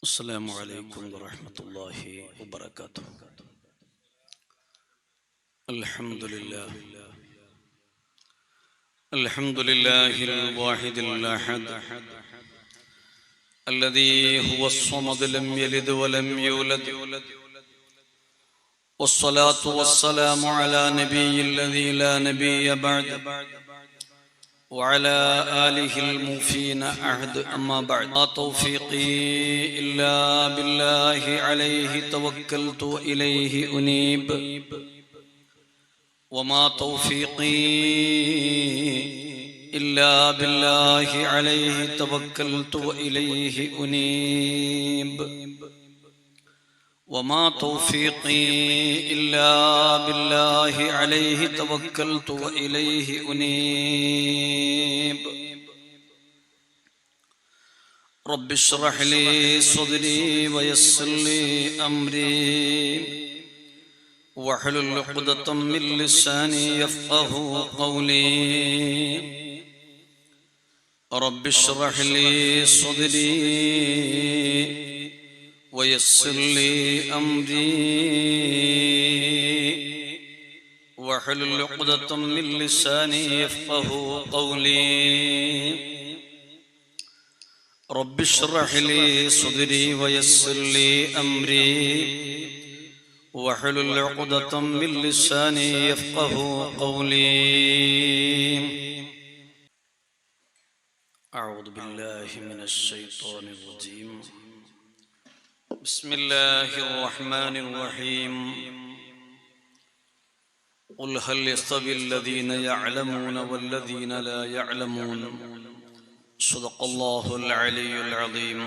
السلام عليكم ورحمة الله وبركاته. الحمد لله الواحد الأحد الذي هو الصمد لم يلد ولم يولد، والصلاة والسلام على نبي الذي لا نبي بعد، وعلى آله الموفين عهد. أما بعد، ما توفيقي إلا بالله عليه توكلت وإليه أنيب، وما توفيقي إلا بالله عليه توكلت وإليه أنيب، وما توفيقي إلا بالله عليه توكلت وإليه أنيب. رب اشرح لي صدري ويسر لي أمري واحلل عقدة من لساني يفقه قولي. رب اشرح لي صدري ويسر لي أمري واحلل عقدة من لساني يفقه قولي. رب اشرح لي صدري ويسر لي أمري واحلل عقدة من لساني يفقه قولي. أعوذ بالله من الشيطان الرجيم. بسم الله الرحمن الرحيم. قل هل يستوي الذين يعلمون والذين لا يعلمون. صدق الله العلي العظيم.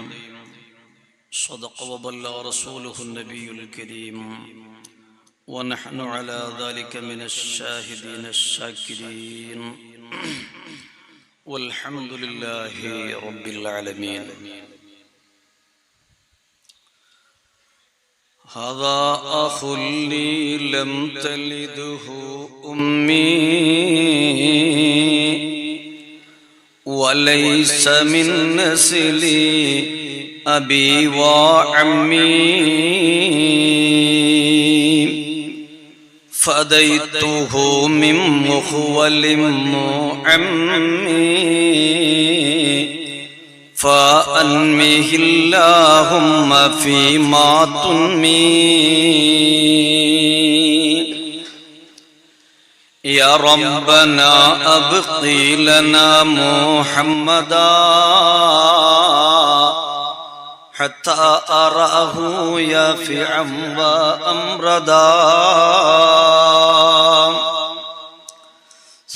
صدق وبلغ رسوله النبي الكريم، ونحن على ذلك من الشاهدين الشاكرين، والحمد لله رب العالمين. هذا أخ لي لم تلده أمي، وليس من نسلي أبي وعمي، فديته من مخول معمي، فأنمه اللهم فيما تنمي. يا ربنا أبقي لنا محمدا حتى أراه يافعا وأمردا،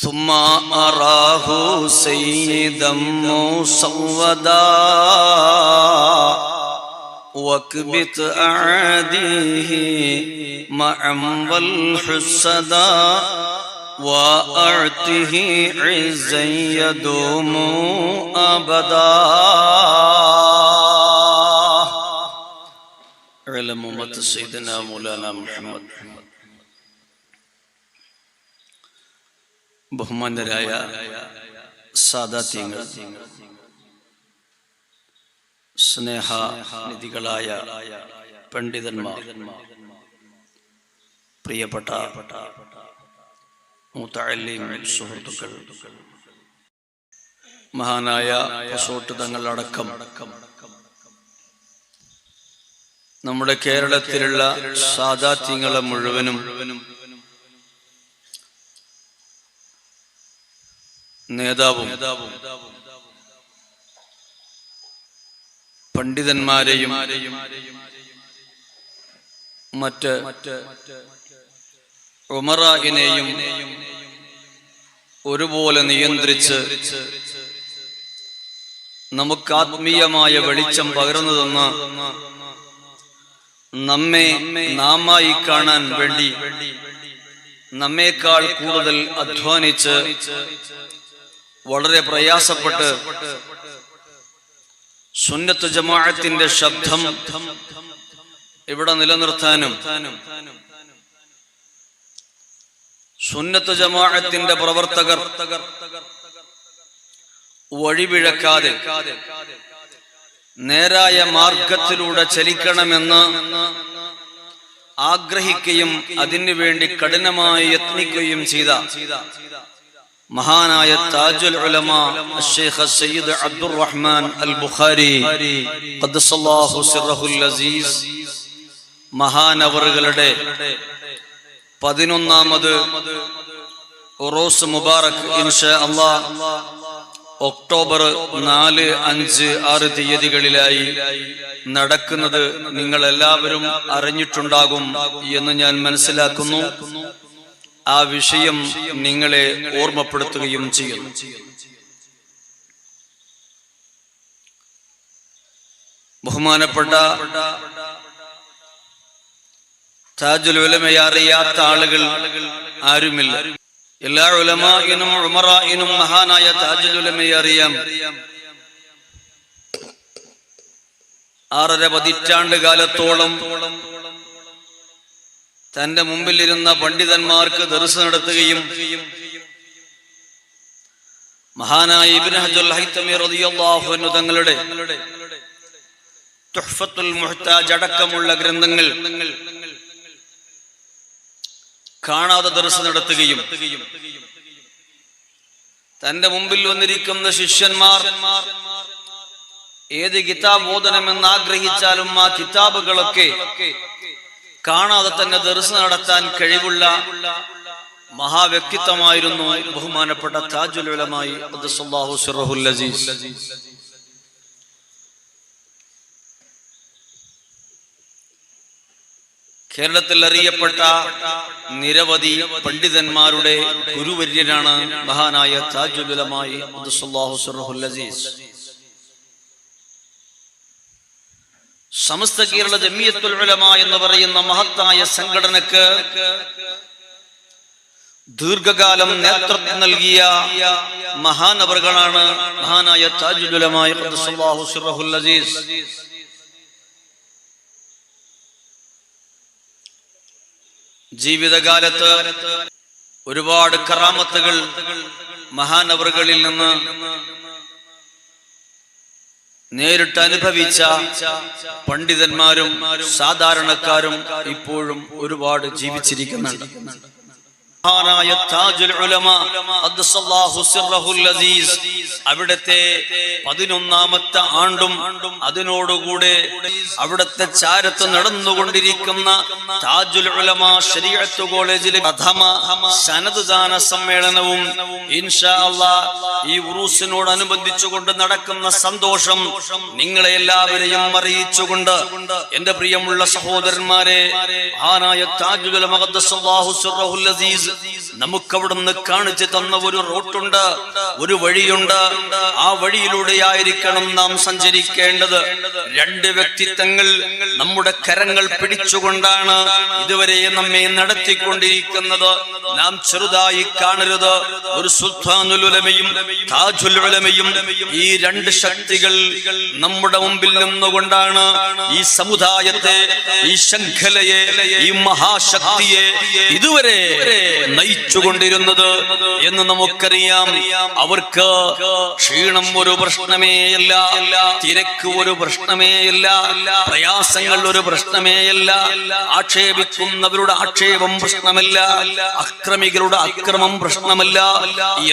ثم أراه سيدا مسودا، واكبت أعاديه معا والحسدا، وأعطه عزا يدوم أبدا. علم أمة سيدنا مولانا محمد. ബഹുമാന്യരായ സാദാത്യങ്ങൾ, സ്നേഹനിധികളായ പണ്ഡിതന്മാർ, പ്രിയപ്പെട്ട മുതഅല്ലിം സുഹൃത്തുക്കൾ, മഹാനായ പസോട്ട് തങ്ങളടക്കം നമ്മുടെ കേരളത്തിലുള്ള സാദാത്യങ്ങളെ മുഴുവനും നേതാവും പണ്ഡിതന്മാരെയും മറ്റ് ഉമറായിനെയും ഒരുപോലെ നിയന്ത്രിച്ച് നമുക്ക് ആത്മീയമായ വെളിച്ചം പകർന്നു തന്ന, നമ്മെ നാമായി കാണാൻ വേണ്ടി നമ്മേക്കാൾ കൂടുതൽ അധ്വാനിച്ച് വളരെ പ്രയാസപ്പെട്ട് സുന്നത്ത് ജമാഅത്തിന്റെ ശബ്ദം ഇവിടെ നിലനിർത്താനും സുന്നത്ത് ജമാഅത്തിന്റെ പ്രവർത്തകർ വഴിപിഴക്കാതെ നേരായ മാർഗത്തിലൂടെ ചലിക്കണമെന്ന് ആഗ്രഹിക്കുകയും അതിനുവേണ്ടി കഠിനമായി യത്നിക്കുകയും ചെയ്ത മഹാനായ താജുൽ ഉലമ ശൈഖ് സയ്യിദ് അബ്ദുറഹ്മാൻ അൽ ബുഖാരി ഖദ്ദസല്ലാഹു സിർറഹുൽ അസീസ് മഹാനവറുകളുടെ 11ാമത് ഉറൂസ് മുബാറക് ഇൻഷാ അല്ലാഹ് ഒക്ടോബർ 4, 5, 6 തീയതികളിലായി നടക്കുന്നത് നിങ്ങൾ എല്ലാവരും അറിഞ്ഞിട്ടുണ്ടാകും എന്ന് ഞാൻ മനസ്സിലാക്കുന്നു. ആ വിഷയം നിങ്ങളെ ഓർമ്മപ്പെടുത്തുകയും ചെയ്യുന്നു. ബഹുമാനപ്പെട്ട താജുൽ ഉലമയെ അറിയാത്ത ആളുകൾ ആരുമില്ല. എല്ലാ ഉലമാഇനും ഉമറാഇനും മഹാനായ താജുൽ ഉലമയെ അറിയാം. 6.5 പതിറ്റാണ്ട് കാലത്തോളം തന്റെ മുമ്പിലിരുന്ന പണ്ഡിതന്മാർക്ക് ദർസ് നടത്തുകയും മഹാനായ ഇബ്നു ഹജറുൽ ഹൈതമി റളിയല്ലാഹു അൻഹു തങ്ങളുടെ തുഹ്ഫത്തുൽ മുഹ്താജ് അടക്കമുള്ള ഗ്രന്ഥങ്ങൾ കാണാതെ ദർസ് നടത്തുകയും തന്റെ മുമ്പിൽ വന്നിരിക്കുന്ന ശിഷ്യന്മാർ ഏത് കിതാബ് ഓതണമെന്ന് ആഗ്രഹിച്ചാലും ആ കിതാബുകളൊക്കെ കാണാതെ തന്നെ ദർസ് നടത്താൻ കഴിവുള്ള മഹാവ്യക്തിത്വമായിരുന്നു ബഹുമാനപ്പെട്ട താജുൽ ഉലമ ഖദ്ദസല്ലാഹു സിർറഹുൽ അസീസ്. കേരളത്തിൽ അറിയപ്പെട്ട നിരവധി പണ്ഡിതന്മാരുടെ ഗുരുവര്യനാണ് മഹാനായ താജുൽ ഉലമ ഖദ്ദസല്ലാഹു സിർറഹുൽ അസീസ്. സമസ്ത കേരള ജമിയത്തുൽ ഉലമ എന്ന് പറയുന്ന മഹത്തായ സംഘടനക്ക് ദീർഘകാലം നേതൃത്വം നൽകിയ മഹാനവറുകളാണ് മഹാനായ താജുൽ ഉലമ ഖദ്ദസല്ലാഹു സിർറഹുൽ അസീസ്. ജീവിതകാലത്ത് ഒരുപാട് കറാമത്തുകൾ മഹാനവറുകളിൽ നിന്ന് നേരിട്ട് അനുഭവിച്ച പണ്ഡിതന്മാരും സാധാരണക്കാരും ഇപ്പോഴും ഒരുപാട് ജീവിച്ചിരിക്കുന്നുണ്ട്. മഹാനായ താജുൽ ഉലമ ഖദ്ദസല്ലാഹു സിർറഹുൽ അസീസ് അവിടുത്തെ 11ാമത്തെ ആണ്ടും അതിനോടുകൂടെ അവിടുത്തെ ചാരത്ത് നടന്നുകൊണ്ടിരിക്കുന്ന താജുൽ ഉലമ ശരീഅത്ത് കോളേജിലെ പ്രഥമ സനദ് ദാന സമ്മേളനവും ഇൻഷാ അല്ലാഹ് ഈ ഉറൂസിനോടനുബന്ധിച്ചുകൊണ്ട് നടക്കുന്ന സന്തോഷം നിങ്ങളെ എല്ലാവരെയും അറിയിച്ചുകൊണ്ട് എന്റെ പ്രിയമുള്ള സഹോദരന്മാരെ, മഹാനായ താജുൽ ഉലമ ഖദ്ദസല്ലാഹു സിർറഹുൽ അസീസ് നമുക്കവിടുന്ന് കാണിച്ചു തന്ന ഒരു റൂട്ടുണ്ട്, ഒരു വഴിയുണ്ട്. ആ വഴിയിലൂടെയായിരിക്കണം നാം സഞ്ചരിക്കേണ്ടത്. 2 വ്യക്തിത്വങ്ങൾ നമ്മുടെ കരങ്ങൾ പിടിച്ചുകൊണ്ടാണ് ഇതുവരെ നമ്മെ നടത്തിക്കൊണ്ടിരിക്കുന്നത്. നാം ചെറുതായി കാണരുത്. ഒരു സുൽത്താനുൽ ഉലമയും താജുൽ ഉലമയും ഈ 2 ശക്തികൾ നമ്മുടെ മുമ്പിൽ നിന്നുകൊണ്ടാണ് ഈ സമുദായത്തെ, ഈ ശൃംഖലയെ, ഈ മഹാശക്തിയെ ഇതുവരെ നയിച്ചുകൊണ്ടിരുന്നത് എന്ന് നമുക്കറിയാം. അവർക്ക് ക്ഷീണം ഒരു പ്രശ്നമേയല്ല, തിരക്ക് ഒരു പ്രശ്നമേയല്ല, പ്രയാസങ്ങൾ ഒരു പ്രശ്നമേയല്ല, ആക്ഷേപിക്കുന്നവരുടെ ആക്ഷേപം പ്രശ്നമല്ല, അക്രമികളുടെ അക്രമം പ്രശ്നമല്ല.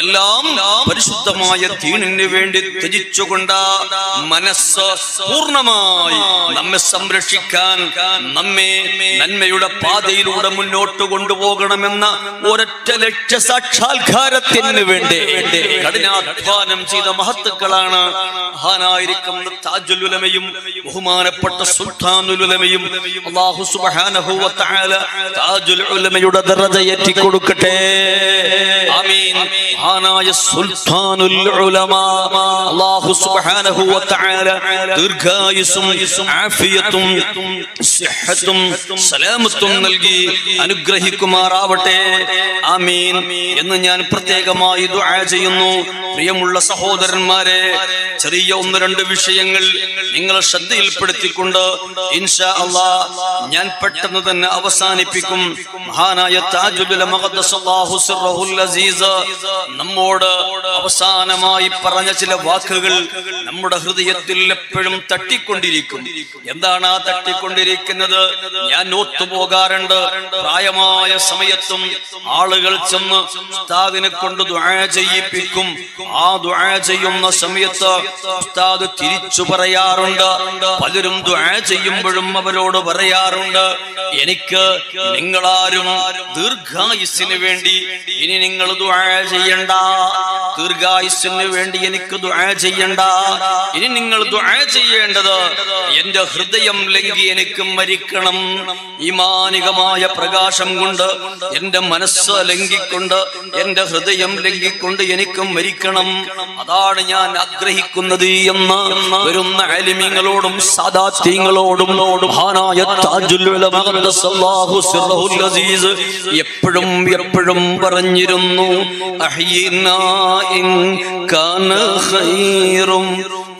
എല്ലാം പരിശുദ്ധമായ ദീനിന് വേണ്ടി ത്യജിച്ചുകൊണ്ട് മനസ്സ് പൂർണ്ണമായി നമ്മെ സംരക്ഷിക്കാൻ, നമ്മെ നന്മയുടെ പാതയിലൂടെ മുന്നോട്ട് കൊണ്ടുപോകണമെന്ന ഒരൊറ്റ ലക്ഷ്യ സാക്ഷാത്കാരത്തിന് വേണ്ടി കഠിനാധ്വാനം ചെയ്ത മഹത്തുക്കളാണ് മഹാനായിരിക്കുന്ന താജുൽ ഉലമയും ബഹുമാനപ്പെട്ട സുൽത്താനുൽ ഉലമയും. അല്ലാഹു സുബ്ഹാനഹു വ തആല താജുൽ ഉലമയുടെ ദറജ ഏറ്റി കൊടുക്കട്ടെ. ആമീൻ. മഹാനായ സുൽത്താനുൽ ഉലമ അല്ലാഹു സുബ്ഹാനഹു വ തആല ദീർഘായുസ്സും ആഫിയത്തും സിഹ്ഹത്തും സലാമത്തും നൽകി അനുഗ്രഹിക്കുമാറാവട്ടെ. ആമീൻ എന്ന് ഞാൻ പ്രത്യേകമായി ദുആ ചെയ്യുന്നു. പ്രിയമുള്ള സഹോദരന്മാരെ, ചെറിയ 1-2 വിഷയങ്ങൾ നിങ്ങളെ ശ്രദ്ധയിൽപ്പെടുത്തിക്കൊണ്ട് ഇൻഷാ അല്ലാഹ് ഞാൻ പെട്ടെന്ന് തന്നെ അവസാനിപ്പിക്കും. മഹാനായ താജുൽ ഉലമ ഖദ്ദസല്ലാഹു സിർറഹുൽ അസീസ് നമ്മോട് അവസാനമായി പറഞ്ഞ ചില വാക്കുകൾ നമ്മുടെ ഹൃദയത്തിൽ എപ്പോഴും തട്ടിക്കൊണ്ടിരിക്കും. എന്താണ് ആ തട്ടിക്കൊണ്ടിരിക്കുന്നത്? ഞാൻ ഓത്തുപോകാറുണ്ട്. പ്രായമായ സമയത്തും ആളുകൾ ചെന്ന് ഉസ്താദിനെ കൊണ്ട് ദുആ ചെയ്യിപ്പിക്കും. ആ ദുആ ചെയ്യുന്ന സമയത്ത് ഉസ്താദ് തിരിച്ചു പറയാറുണ്ട്. പലരും ദുആ ചെയ്യുമ്പോഴും അവരോട് പറയാറുണ്ട്, എനിക്ക് നിങ്ങളാരും ദീർഘായുസ്സിന് വേണ്ടി ഇനി നിങ്ങൾ ദുആ ചെയ്യണ്ട, ദീർഘായുസ്സിന് വേണ്ടി എനിക്ക് ദുആ ചെയ്യണ്ട. ഇനി നിങ്ങൾ ദുആ ചെയ്യേണ്ടത് എന്റെ ഹൃദയം ലംഘി എനിക്ക് മരിക്കണം. ഈമാനികമായ പ്രകാശം കൊണ്ട് എന്റെ മനസ്സ് ലംഘിക്കൊണ്ട് എന്റെ ഹൃദയം ലംഘിക്കൊണ്ട് എനിക്ക് മരിക്കണം. അതാണ് ഞാൻ ആഗ്രഹിക്കുന്നത് എന്ന് വരുന്ന ആലിമീങ്ങളോടും സാദാത്യങ്ങളോടും മഹാനായ താജുൽ ഉലമാ ഖദ്ദസല്ലാഹു സിർറഹുൽ അസീസ് എപ്പോഴും എപ്പോഴും പറഞ്ഞിരുന്നു, അഹ്യിനാ ഇൻ കാന ഖൈറും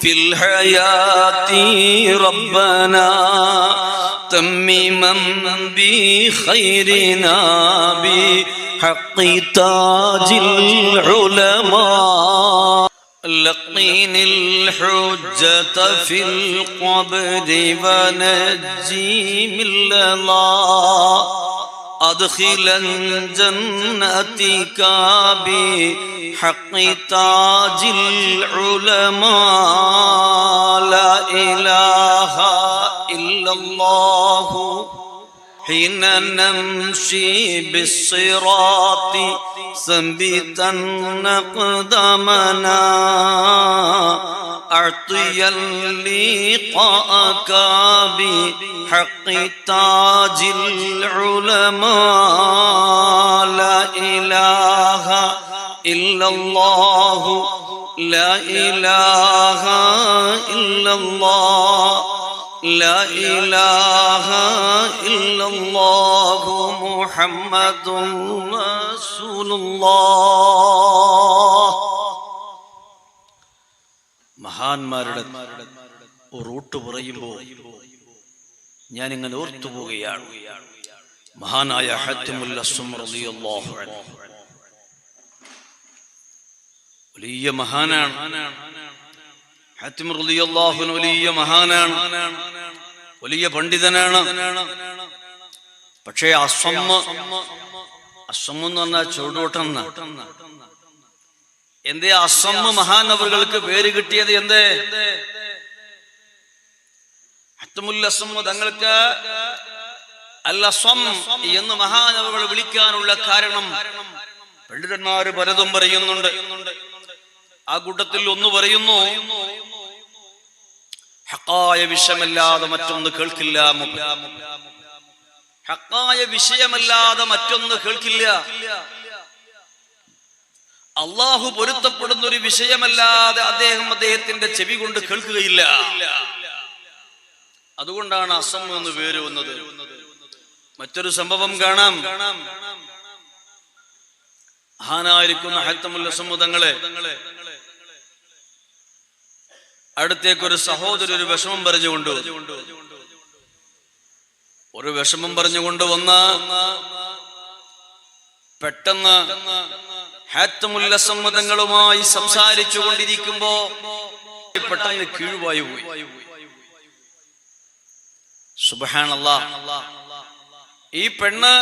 ഫിൽ ഹയാതി റബ്ബനാ തമ്മിമൻ ബി ഖൈരിനാ ബി ഹഖി താജിൽ ഉലമാ لقين الحجة في القبر ونجي من الله أدخلا جنتك بحق تاج العلماء لا إله إلا الله حين نمشي بالصراط ثبتا أقدامنا أعطيا لقاءك بحق تاج العلماء لا إله إلا الله لا إله إلا الله لا إله إلا الله محمد رسول الله. മഹാന്മാരുടെ റൂട്ട് പറയുമ്പോൾ ഞാൻ ഇങ്ങനെ ഓർത്തുപോവുകയാണ്. മഹാനായ ഹത്തീമുൽ അസ്സം റളിയല്ലാഹു അൻഹു വലിയ മഹാനാണ്. ഹത്തീം റളിയല്ലാഹു അൻഹു വലിയ മഹാനാണ്, വലിയ പണ്ഡിതനാണ്. പക്ഷേ അസ്സം എന്ന് പറഞ്ഞാൽ ചുവടോട്ടം. എന്തേ അസ്സം മഹാനവറുകൾക്ക് പേര് കിട്ടിയത്? എന്തേ ഹത്തീമുൽ അസ്സം തങ്ങൾക്ക് അൽ അസ്സം എന്ന് മഹാനവറുകൾ വിളിക്കാനുള്ള കാരണം പണ്ഡിതന്മാര് പലതും പറയുന്നുണ്ട്. ആ കൂട്ടത്തിൽ ഒന്ന് പറയുന്നു, ഹക്കായ വിഷയമല്ലാതെ മറ്റൊന്ന് കേൾക്കില്ല. ഹക്കായ വിഷയമല്ലാതെ മറ്റൊന്ന് കേൾക്കില്ല. അള്ളാഹു പൊരുത്തപ്പെടുന്ന ഒരു വിഷയമല്ലാതെ അദ്ദേഹത്തിന്റെ ചെവി കൊണ്ട് കേൾക്കുകയില്ല. അതുകൊണ്ടാണ് അസം എന്ന് പേര് വന്നത്. മറ്റൊരു സംഭവം കാണാം. മഹാനായിരിക്കുന്ന ഹത്തീമുൽ അസ്സം തങ്ങളെ അടുത്തേക്കൊരു സഹോദരൻ ഒരു വിഷമം പറഞ്ഞുകൊണ്ട് വന്ന പെട്ടെന്ന് ഹത്തീമുൽ അസ്സം തങ്ങളുമായി സംസാരിച്ചു കൊണ്ടിരിക്കുമ്പോ പെട്ടെന്ന് കീഴുവായി പോയി. സുബ്ഹാനല്ലാഹ്. ഈ പെണ്ണ്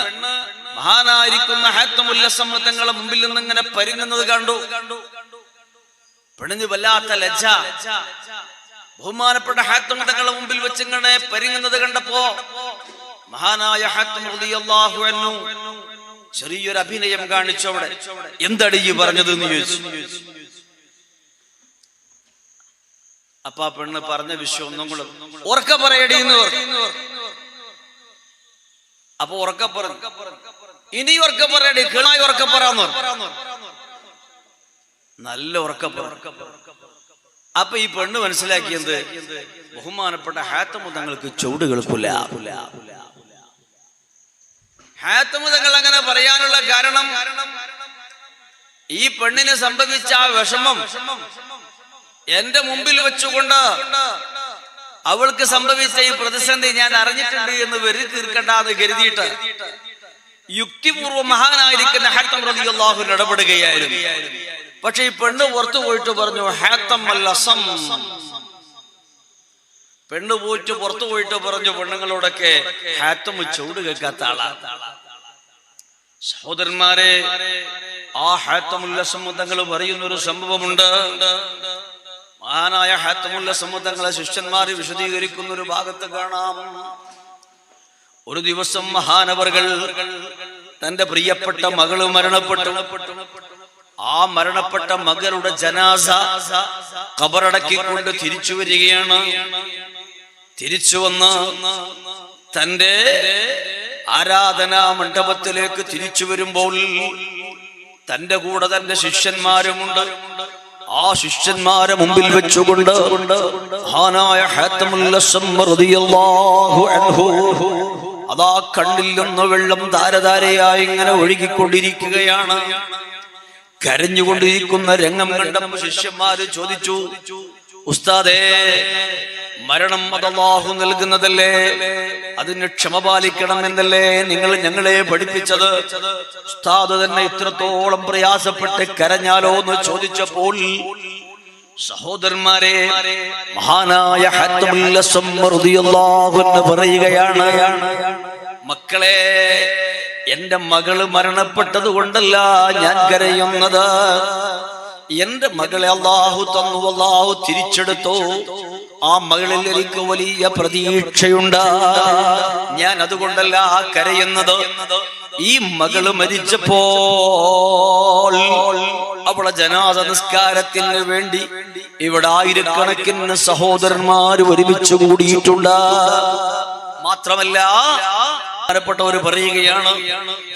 മഹാനായിരിക്കുന്ന ഹത്തീമുൽ അസ്സം തങ്ങളുടെ മുമ്പിൽ നിന്ന് ഇങ്ങനെ പരിങ്ങുന്നത് കണ്ടു. പെണ്ണിന് വല്ലാത്ത ലജ്ജ. ബഹുമാനപ്പെട്ട ഹത്തീം തങ്ങളുടെ മുമ്പിൽ വെച്ച് ഇങ്ങനെ പരിങ്ങുന്നത് കണ്ടപ്പോ മഹാനായ ഹത്തീം റളിയല്ലാഹു അൻഹു ചെറിയൊരു അഭിനയം കാണിച്ചു. അവിടെ എന്താണ് ഈ പറഞ്ഞത് എന്ന് ചോദിച്ചു. അപ്പൊ ആ പെണ്ണ് പറഞ്ഞ വിഷയം ഒന്നും കൂടെ ഉറക്കെ പറയടി എന്ന് പറഞ്ഞു. അപ്പൊ ഉറക്കെ പറഞ്ഞു, ഇനി ഉറക്കെ പറയടി, കേളായി ഉറക്കെ പറയാന്ന് പറഞ്ഞു. നല്ല ഉറക്കെ പറഞ്ഞു. അപ്പൊ ഈ പെണ്ണ് മനസ്സിലാക്കിയത് ബഹുമാനപ്പെട്ട ഹത്തീം തങ്ങൾക്ക് ചുവട് കേൾക്കില്ല. ഹത്തീം തങ്ങൾ അങ്ങനെ പറയാനുള്ള കാരണം ഈ പെണ്ണിന് സംഭവിച്ച ആ വിഷമം എന്റെ മുമ്പിൽ വെച്ചുകൊണ്ട് അവൾക്ക് സംഭവിച്ച ഈ പ്രതിസന്ധി ഞാൻ അറിഞ്ഞിട്ടുണ്ട് എന്ന് വെറി തീർക്കണ്ടെന്ന് കരുതിയിട്ട് യുക്തിപൂർവ്വം മഹാനായിരിക്കുന്ന ഹാത്തം റളിയല്ലാഹു അൻഹു ഇടപെടുകയായിരുന്നു. പക്ഷെ ഈ പെണ്ണ് പുറത്തു പോയിട്ട് പറഞ്ഞു, ഹാത്തം അൽ-അസം. പെണ്ണ് പുറത്തു പോയിട്ട് പറഞ്ഞു പെണ്ണുങ്ങളോടൊക്കെ, ഹാത്തം ചൂട് കേൾക്കാത്ത ആളാണ്. സഹോദരന്മാരെ, ആ ഹാത്തമുൽ അസം തങ്ങൾ പറയുന്ന ഒരു സംഭവമുണ്ട്. മഹാനായ ഹാത്തമുൽ അസം തങ്ങളെ ശിഷ്യന്മാർ വിശദീകരിക്കുന്ന ഒരു ഭാഗത്ത് കാണാം. ഒരു ദിവസം മഹാനവർകൾ തന്റെ പ്രിയപ്പെട്ട മകള് മരണപ്പെട്ടു. ആ മരണപ്പെട്ട മകളുടെ ജനാസ ഖബറടക്കിക്കൊണ്ട് തിരിച്ചു വരികയാണ്. തിരിച്ചു വന്ന് തന്റെ ആരാധനാ മണ്ഡപത്തിലേക്ക് തിരിച്ചു വരുമ്പോൾ തന്റെ കൂടെ തന്റെ ശിഷ്യന്മാരുമുണ്ട്. ആ ശിഷ്യന്മാരെ മുമ്പിൽ വെച്ചുകൊണ്ട് മഹാനായ ഹാത്തമുൽ അസം റളിയല്ലാഹു അൻഹു അതാ കണ്ണിൽ നിന്ന് വെള്ളം ധാരധാരയായി ഇങ്ങനെ ഒഴുകിക്കൊണ്ടിരിക്കുകയാണ്. കരഞ്ഞുകൊണ്ടിരിക്കുന്ന രംഗം കണ്ടപ്പോൾ ശിഷ്യന്മാര് ചോദിച്ചു, ഉസ്താദേ, മരണം അല്ലാഹു നൽകുന്നതല്ലേ, അതിന് ക്ഷമ പാലിക്കണം എന്നല്ലേ നിങ്ങൾ ഞങ്ങളെ പഠിപ്പിച്ചത്? ഉസ്താദ് തന്നെ ഇത്രത്തോളം പ്രയാസപ്പെട്ട് കരഞ്ഞാലോ എന്ന് ചോദിച്ചപ്പോൾ സഹോദരന്മാരെ, മഹാനായ ഹാത്തമുൽ അസം റളിയല്ലാഹു അൻഹു പറയുകയാണ്, മക്കളെ, എന്റെ മകള് മരണപ്പെട്ടത് കൊണ്ടല്ല ഞാൻ കരയുന്നത്. എന്റെ മകളെ അല്ലാഹു തന്നു, അല്ലാഹു തിരിച്ചെടുത്തു. ആ മകളിൽ എനിക്ക് വലിയ പ്രതീക്ഷയുണ്ട്. ഞാൻ അതുകൊണ്ടല്ല കരയുന്നത്. ഈ മകള് മരിച്ചപ്പോൾ അവളെ ജനാസ നിസ്കാരത്തിന് വേണ്ടി ഇവിടെ ആയിരക്കണക്കിന് സഹോദരന്മാര് ഒരുമിച്ച് കൂടിയിട്ടുണ്ട്. മാത്രമല്ല, പ്പെട്ടവര് പറയുകയാണ്,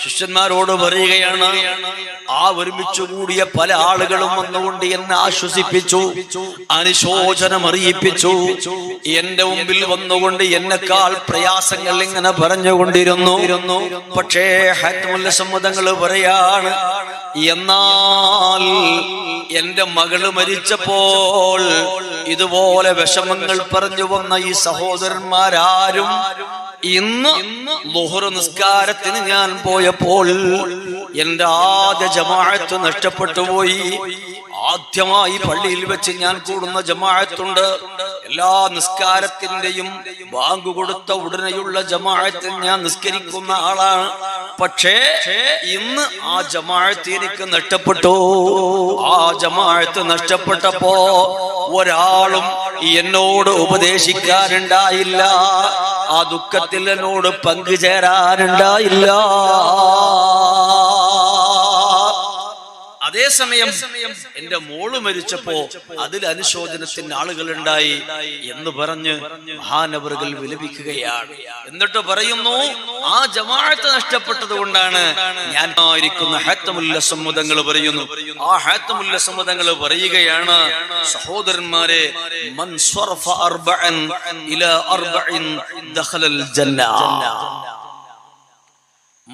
ശിഷ്യന്മാരോട് പറയുകയാണ്, ആ ഒരുമിച്ചു കൂടിയ പല ആളുകളും വന്നുകൊണ്ട് എന്നെ ആശ്വസിപ്പിച്ചു, അനുശോചനം അറിയിപ്പിച്ചു. എന്റെ മുമ്പിൽ വന്നുകൊണ്ട് എന്നെക്കാൾ പ്രയാസങ്ങൾ ഇങ്ങനെ പറഞ്ഞുകൊണ്ടിരുന്നു. പക്ഷേ ഹാത്തമുൽ അസം തങ്ങൾ പറയാണ്, എന്നാൽ എന്റെ മകള് മരിച്ചപ്പോൾ ഇതുപോലെ വിഷമങ്ങൾ പറഞ്ഞു വന്ന ഈ സഹോദരന്മാരാരും ഇന്ന് ളുഹർ നിസ്കാരത്തിന് ഞാൻ പോയപ്പോൾ എന്റെ ആദ്യ ജമാഅത്ത് നഷ്ടപ്പെട്ടു പോയി. ആദ്യമായി പള്ളിയിൽ വെച്ച് ഞാൻ കൂടുന്ന ജമാഅത്തുണ്ട്. എല്ലാ നിസ്കാരത്തിന്റെയും ബാങ്ക് കൊടുത്ത ഉടനെയുള്ള ജമാഅത്തിൽ ഞാൻ നിസ്കരിക്കുന്ന ആളാണ്. പക്ഷേ ഇന്ന് ആ ജമാഅത്ത് എനിക്ക് നഷ്ടപ്പെട്ടു. ആ ജമാഅത്ത് നഷ്ടപ്പെട്ടപ്പോ ഒരാളും എന്നോട് ഉപദേശിക്കാനുണ്ടായില്ല. ആ ദുഃഖത്തിൽ എന്നോട് പങ്കുചേരാനുണ്ടായില്ല. അതേസമയം എന്റെ മോള് മരിച്ചപ്പോ അതിൽ അനുശോചനത്തിന് ആളുകളുണ്ടായി എന്ന് പറഞ്ഞ് മഹാനവറുകൾ വിലപിക്കുകയാണ്. എന്നിട്ട് പറയുന്നു, ആ ജമാഅത്ത് നഷ്ടപ്പെട്ടത് കൊണ്ടാണ് ഞാൻ ഇരിക്കുന്ന ഹാത്തമുൽ അസം തങ്ങൾ പറയുന്നു. ആ ഹാത്തമുൽ അസം തങ്ങൾ പറയുകയാണ്, സഹോദരന്മാരെ, മൻ സ്വറഫ അർബഅൻ ഇലാ അർബഇൻ ദഖലൽ ജന്ന.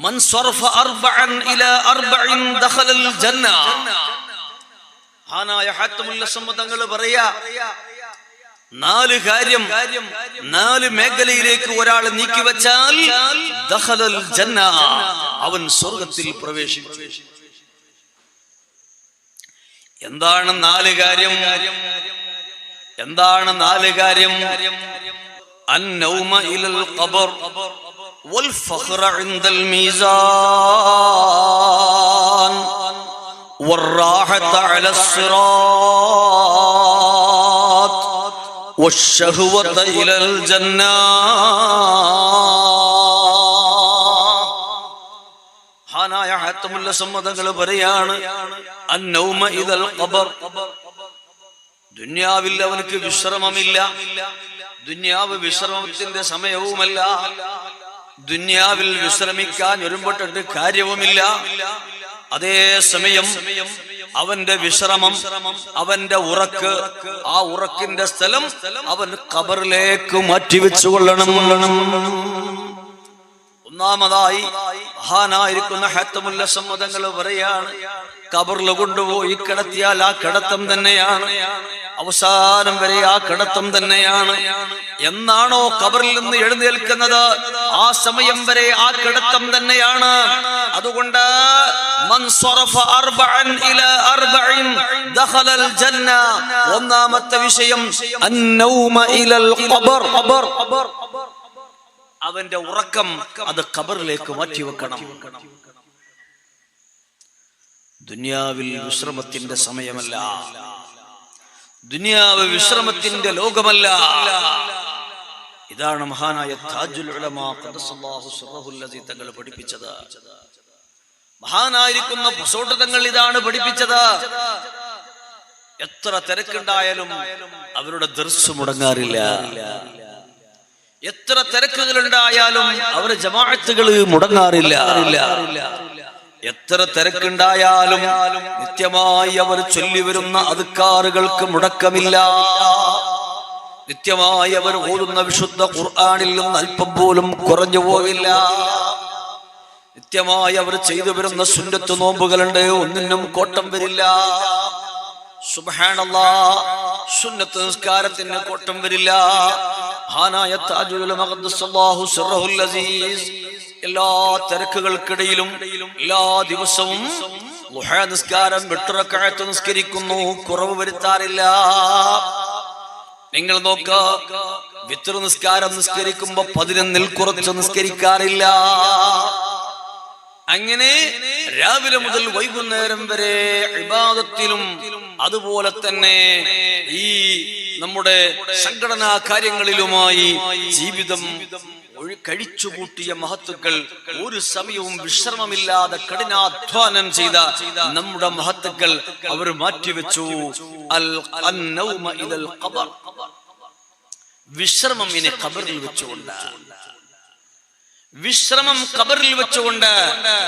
മൻ സ്വറഫ അർബഅൻ ഇലാ അർബഇൻ ദഖലൽ ജന്ന. ഹാനായ ഹാത്തമുൽ അസം തങ്ങൾ പറയാ, 4 കാര്യം 4 മേഖലയിലേക്ക് ഒരാൾ നീക്കിവെച്ചാൽ ദഖലൽ ജന്ന, അവൻ സ്വർഗ്ഗത്തിൽ പ്രവേശിച്ചു. എന്താണ് 4 കാര്യം? എന്താണ് 4 കാര്യം? അന്നൗമ ഇലൽ ഖബർ والفخر عند الميزان والراحة على الصراط والشهوة إلى الجنة. ഹാനായ ഹാത്തമുൽ അസം തങ്ങൾ പറയാണ്, അന്നൗമ ഇദൽ ഖബർ, ദുനിയാവിൽ അവനക്ക് വിശ്രമമില്ല. ദുനിയാവ് വിശ്രമത്തിന്റെ സമയവുമല്ല. ദുനിയാവിൽ വിശ്രമിക്കാൻ ഒരുമ്പെട്ടിട്ട് കാര്യവുമില്ല. അതേ സമയം അവന്റെ വിശ്രമം, അവന്റെ ഉറക്ക്, ആ ഉറക്കിന്റെ സ്ഥലം അവൻ ഖബറിലേക്ക് മാറ്റിവെച്ചുകൊള്ളണം. ഒന്നാമതായി മഹാനായിരിക്കുന്ന ഹാത്തമുൽ അസം തങ്ങൾ പറയാണ്, ഖബറിൽ കൊണ്ടുപോയി കിടത്തിയാൽ ആ കിടത്തം തന്നെയാണ് അവസാനം വരെ ആ കിടത്തം തന്നെയാണ്. എന്നാണോ ഖബറിൽ നിന്ന് എഴുന്നേൽക്കുന്നത് ആ സമയം വരെ ആ കിടത്തം തന്നെയാണ്. അതുകൊണ്ട് മൻ സ്വറഫ അർബഅൻ ഇലാ അർബഇൻ ദഖലൽ ജന്ന. ഒന്നാമത്തെ വിഷയം അന്നൗമ ഇലൽ ഖബർ. അവന്റെ ഉറക്കം അത് ഖബറിലേക്ക് മാറ്റിവെക്കണം. ദുനിയാവിൽ വിശ്രമത്തിന്റെ സമയമല്ല, ദുനിയാവ് വിശ്രമത്തിന്റെ ലോകമല്ല. ഇതാണ് മഹാനായ താജുൽ ഉലമാ ഖദ്ദസല്ലാഹു സിർറഹുൽ ലസീ തങ്ങൾ പഠിപ്പിച്ചത്. മഹാനായിരിക്കുന്ന പൊസോട്ട് തങ്ങൾ ഇതാണ് പഠിപ്പിച്ചത്. എത്ര തിരക്കുണ്ടായാലും അവരുടെ ദർസ് മുടങ്ങാറില്ല. എത്ര തിരക്കുകളുണ്ടായാലും അവരുടെ ജമാഅത്തുകൾ മുടങ്ങാറില്ല. എത്ര തിരക്കുണ്ടായാലും നിത്യമായി അവർ ചൊല്ലി വരുന്ന അദ്കാറുകൾക്ക് മുടക്കമില്ല. നിത്യമായി അവർ ഓതുന്ന വിശുദ്ധ ഖുർആനിൽ നിന്ന് അല്പം പോലും കുറഞ്ഞു പോകില്ല. നിത്യമായി അവർ ചെയ്തു വരുന്ന സുന്നത്ത് നോമ്പുകളുണ്ട്, ഒന്നിനും കോട്ടം വരില്ല. സുബ്ഹാനല്ലാഹ്, സുന്നത്ത് നിസ്കാരത്തിന് കോട്ടം വരില്ല. മഹാനായ താജുൽ ഉലമാ ഖദ്ദസല്ലാഹു സിർറഹുൽ അസീസ് എല്ലാ തിരക്കുകൾക്കിടയിലും എല്ലാ ദിവസവും ളുഹാ നിസ്കാരം 8 റക്അത്ത് നിസ്കരിക്കുന്നു, കുറവ് വരുത്താറില്ല. നിങ്ങൾ നോക്ക, വിത്ർ നിസ്കാരം നിസ്കരിക്കുമ്പോ 11-ൽ കുറച്ച് നിസ്കരിക്കാറില്ല. അങ്ങനെ രാവിലെ മുതൽ വൈകുന്നേരം വരെ ഇബാദത്തിലും അതുപോലെ തന്നെ ഈ നമ്മുടെ സംഘടനാ കാര്യങ്ങളിലുമായി ജീവിതം കഴിച്ചുകൂട്ടിയ മഹത്തുക്കൾ ഒരു സമയവും വിശ്രമമില്ലാതെ കഠിനാധ്വാനം ചെയ്ത നമ്മുടെ മഹത്തുക്കൾ അവർ മാറ്റിവെച്ചു വിശ്രമം ഇനി ഖബറിൽ വെച്ചുകൊണ്ട്, വിശ്രമം ഖബറിൽ വെച്ചുകൊണ്ട്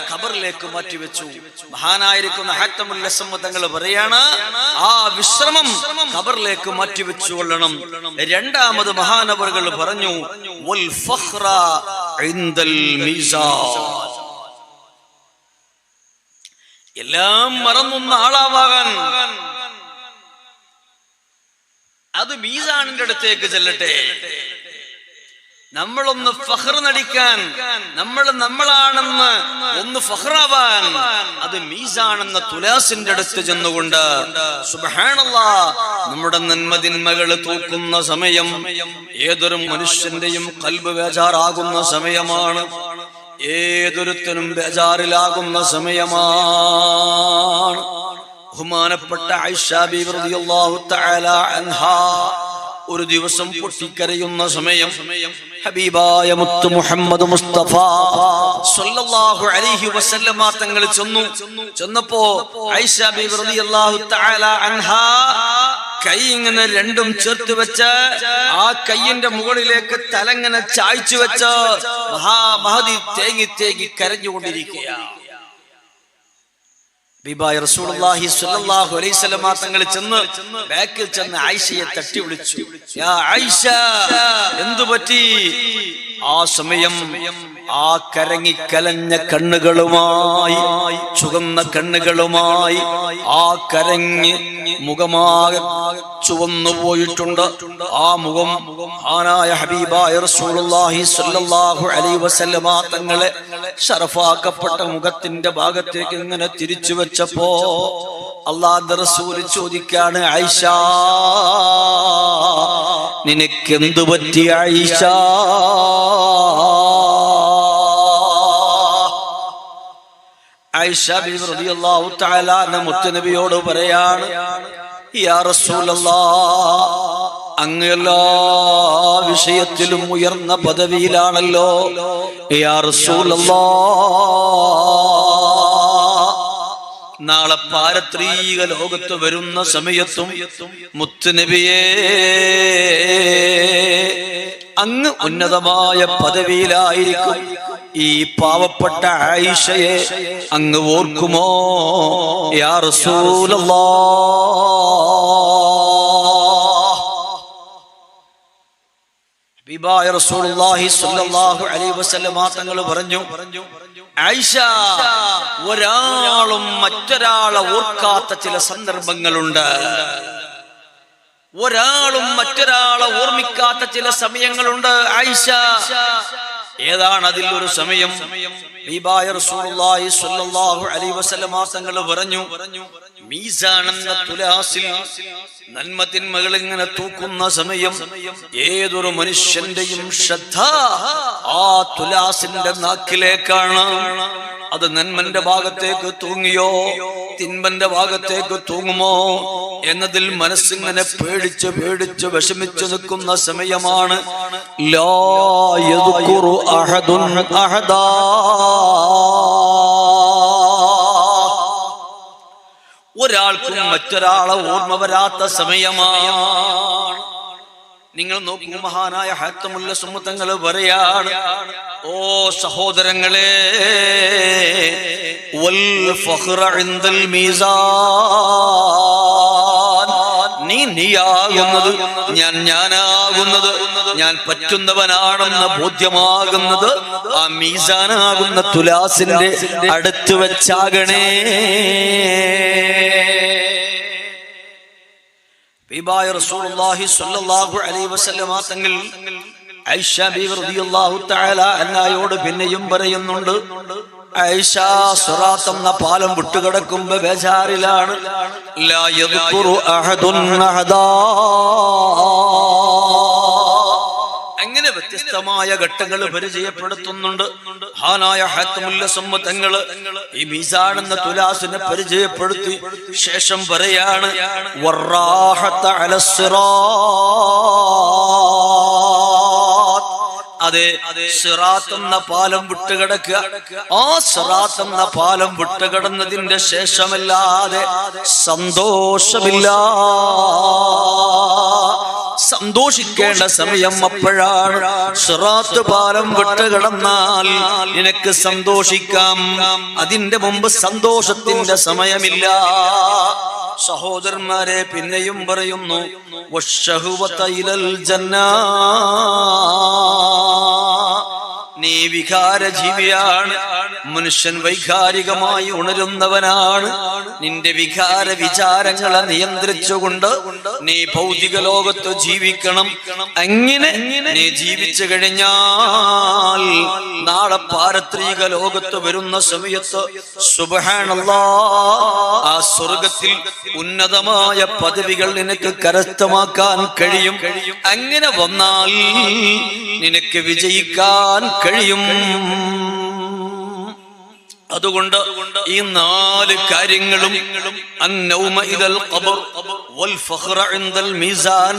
ഖബറിലേക്ക് മാറ്റിവെച്ചു. മഹാനായിരിക്കുന്ന ഹാത്തമുൽ ലസം തങ്ങൾ പറയാണ്, ആ വിശ്രമം ഖബറിലേക്ക് മാറ്റിവെച്ചു കൊള്ളണം. രണ്ടാമത് മഹാനവറുകൾ പറഞ്ഞു, വൽ ഫഖ്റ ഇൻദൽ മീസാൻ. എല്ലാം മറന്നൊന്ന ആളാവാൻ അത് മീസാനിന്റെ അടുത്തേക്ക് ചെല്ലട്ടെ. നമ്മളൊന്ന് ഫഖ്ർ നടിക്കാൻ, നമ്മളാണെന്ന് ഒന്ന് ഫഖ്റാവാൻ അത് മീസാനെന്ന തുലാസിന്റെ അടുത്ത് ചെന്നുകൊണ്ട് സുബ്ഹാനല്ലാഹ് നമ്മുടെ നന്മതിന്മകള് തൂക്കുന്ന സമയം ഏതൊരു മനുഷ്യന്റെയും ഖൽബ് ബേജാറാകുന്ന സമയമാണ്. ഏതൊരുത്തനും ബേജാറിലാകുന്ന സമയമാണ്. ബഹുമാനപ്പെട്ട ആയിഷ ബീവി റളിയല്ലാഹു തആല അൻഹാ ഒരു ദിവസം പൊട്ടിക്കരയുന്ന സമയം ഹബീബായ മുത്ത് മുഹമ്മദ് മുസ്തഫ സ്വല്ലല്ലാഹു അലൈഹി വസല്ലമ തങ്ങൾ ചെന്നപ്പോ ആയിഷ ബീവി റളിയല്ലാഹു തആല അൻഹാ കൈ ഇങ്ങനെ രണ്ടും ചേർത്ത് വെച്ച് ആ കൈയിന്റെ മുകളിലേക്ക് തലങ്ങനെ ചായ്ച്ചു വെച്ച് മഹദി തേങ്ങി തേങ്ങി കരഞ്ഞുകൊണ്ടിരിക്കുകയാണ്. ഹബീബായ റസൂലുള്ളാഹി സ്വല്ലല്ലാഹു അലൈഹി വസല്ലമ തങ്ങൾ ബാക്കിൽ ചെന്ന് ആയിഷയെ തട്ടി വിളിച്ചു, യാ ആയിഷ, എന്തു പറ്റി? ആ സമയം ആ കരങ്ങിക്കലഞ്ഞ കണ്ണുകളുമായി, ചുവന്ന കണ്ണുകളുമായി, ആ കരഞ്ഞ് മുഖമാകെ ചുവന്നു പോയിട്ടുണ്ട്. ആ മുഖം ആനായ ഹബീബായ റസൂലുള്ളാഹി സ്വല്ലല്ലാഹു അലൈഹി വസല്ലമ തങ്ങളെ ശറഫാക്കപ്പെട്ട മുഖത്തിന്റെ ഭാഗത്തേക്ക് ഇങ്ങനെ തിരിച്ചു വെച്ചപ്പോ അല്ലാഹുവിന്റെ റസൂൽ ചോദിക്കാണ്, ആയിഷ, നിനക്കെന്തു പറ്റി ആയിഷ? ആയിഷ ബീവി റളിയല്ലാഹു തആല അൻഹ മുത്തുനബിയോട് പറയാണ്, യാ റസൂലല്ലാഹ്, അങ്ങ് എല്ലാ വിഷയത്തിലും ഉയർന്ന പദവിയിലാണല്ലോ. യാ റസൂലല്ലാഹ്, നാളെ പാരത്രീക ലോകത്ത് വരുന്ന സമയത്തും മുത്തുനബിയേ, അങ്ങ് ഉന്നതമായ പദവിയിലായിരിക്കും. ഈ പാവപ്പെട്ട ആയിഷയെ അങ്ങ് ഓർക്കുമോ യാ റസൂലല്ലാഹ്? ഹബീബായ റസൂലുള്ളാഹി സ്വല്ലല്ലാഹു അലൈഹി വസല്ലമ തങ്ങൾ പറഞ്ഞു, ആയിഷ, ഒരാളും മറ്റൊരാളെ ഓർക്കാത്ത ചില സന്ദർഭങ്ങളുണ്ട്. ഒരാളും മറ്റൊരാളെ ഓർമ്മിക്കാത്ത ചില സമയങ്ങളുണ്ട് ആയിഷ. ഏതാണ് അതിൽ ഒരു സമയം? ഹബീബായ റസൂലുള്ളാഹി സ്വല്ലല്ലാഹു അലൈഹി വസല്ലമ തങ്ങൾ പറഞ്ഞു, മീസാൻ എന്ന തുലാസിൽ നന്മ തിന്മകൾ ഇങ്ങനെ തൂക്കുന്ന സമയം ഏതൊരു മനുഷ്യന്റെയും ശ്രദ്ധ ആ തുലാസിന്റെ നാക്കിലേക്കാണ്. അത് നന്മന്റെ ഭാഗത്തേക്ക് തൂങ്ങിയോ തിന്മന്റെ ഭാഗത്തേക്ക് തൂങ്ങുമോ എന്നതിൽ മനസ്സിങ്ങനെ പേടിച്ച് പേടിച്ച് വിഷമിച്ചു നിൽക്കുന്ന സമയമാണ്. ലാ യദ്കുറു അഹദുൻ അഹദാ, ഒരാൾക്കും മറ്റൊരാളെ ഓർമ്മ വരാത്ത സമയമാണ്. നിങ്ങൾ നോക്കൂ, മഹാനായ ഹത്തമുല്ല സുമതങ്ങൾ പറയാണ്, ഓ സഹോദരങ്ങളെ, വൽ ഫഖ്റ ഇൻദൽ മീസാൻ, നീയാകുന്നത്, ഞാനാകുന്നത്, ഞാൻ പറ്റുന്നവനാണെന്ന് ബോധ്യമാകുന്നത് ആ മീസാനാകുന്ന തുലാസിന്റെ അടുത്ത് വെച്ചാകണേ. ഹബീബായ റസൂലുള്ളാഹി സ്വല്ലല്ലാഹു അലൈഹി വസല്ലമ തങ്ങൾ ആയിഷ ബീവി റളിയല്ലാഹു തആല അൻഹയോട് പിന്നെയും പറയുന്നുണ്ട്, ആയിഷ സിറാത്ത് എന്ന പാലം വിട്ടുകിടക്കുമ്പോ ബേജാറിലാണ്. ലാ യദ്കുറു അഹദുൻ അഹദാ. അങ്ങനെ വ്യത്യസ്തമായ ഘട്ടങ്ങൾ പരിചയപ്പെടുത്തുന്നുണ്ട്. ഹാനായ ഹത്തമുല്ല സുമ്മതങ്ങള് ഈ മീസാൻ എന്ന തുലാസിനെ പരിചയപ്പെടുത്തി ശേഷം പറയാണ്, വറാഹത അലസ്സിറാത്ത്. അതെ, സിറാത്ത് എന്ന പാലം വിട്ടുകിടക്കുക. ആ സിറാത്ത് എന്ന പാലം വിട്ടുകിടന്നതിന്റെ ശേഷമല്ലാതെ സന്തോഷമില്ല. സന്തോഷിക്കേണ്ട സമയം അപ്പോഴാണ്. സിറാത്ത് പാലം വിട്ടുകിടന്നാൽ നിനക്ക് സന്തോഷിക്കാം, അതിന്റെ മുമ്പ് സന്തോഷത്തിന്റെ സമയമില്ല. സഹോദരന്മാരെ, പിന്നെയും പറയുന്നു, വശഹുവത ഇലൽ ജന്നാ, നീ വികാര ജീവിയാണ്, മനുഷ്യൻ വൈകാരികമായി ഉണരുന്നവനാണ്. നിന്റെ വികാര വിചാരങ്ങളെ നിയന്ത്രിച്ചുകൊണ്ട് നീ ഭൗതിക ലോകത്ത് ജീവിക്കണം. അങ്ങനെ നീ ജീവിച്ചു കഴിഞ്ഞാൽ നാളെ പാരത്രിക ലോകത്ത് വരുന്ന സമയത്ത് സുബ്ഹാനല്ലാഹ്, ആ സ്വർഗത്തിൽ ഉന്നതമായ പദവികൾ നിനക്ക് കരസ്ഥമാക്കാൻ കഴിയും. അങ്ങനെ വന്നാൽ നിനക്ക് വിജയിക്കാൻ കഴിയും. അതുകൊണ്ട് ഈ 4 കാര്യങ്ങളും, അന്നൗമ ഇദൽ ഖബർ, വൽ ഫഖ്റ ഇൻദൽ മീസാൻ,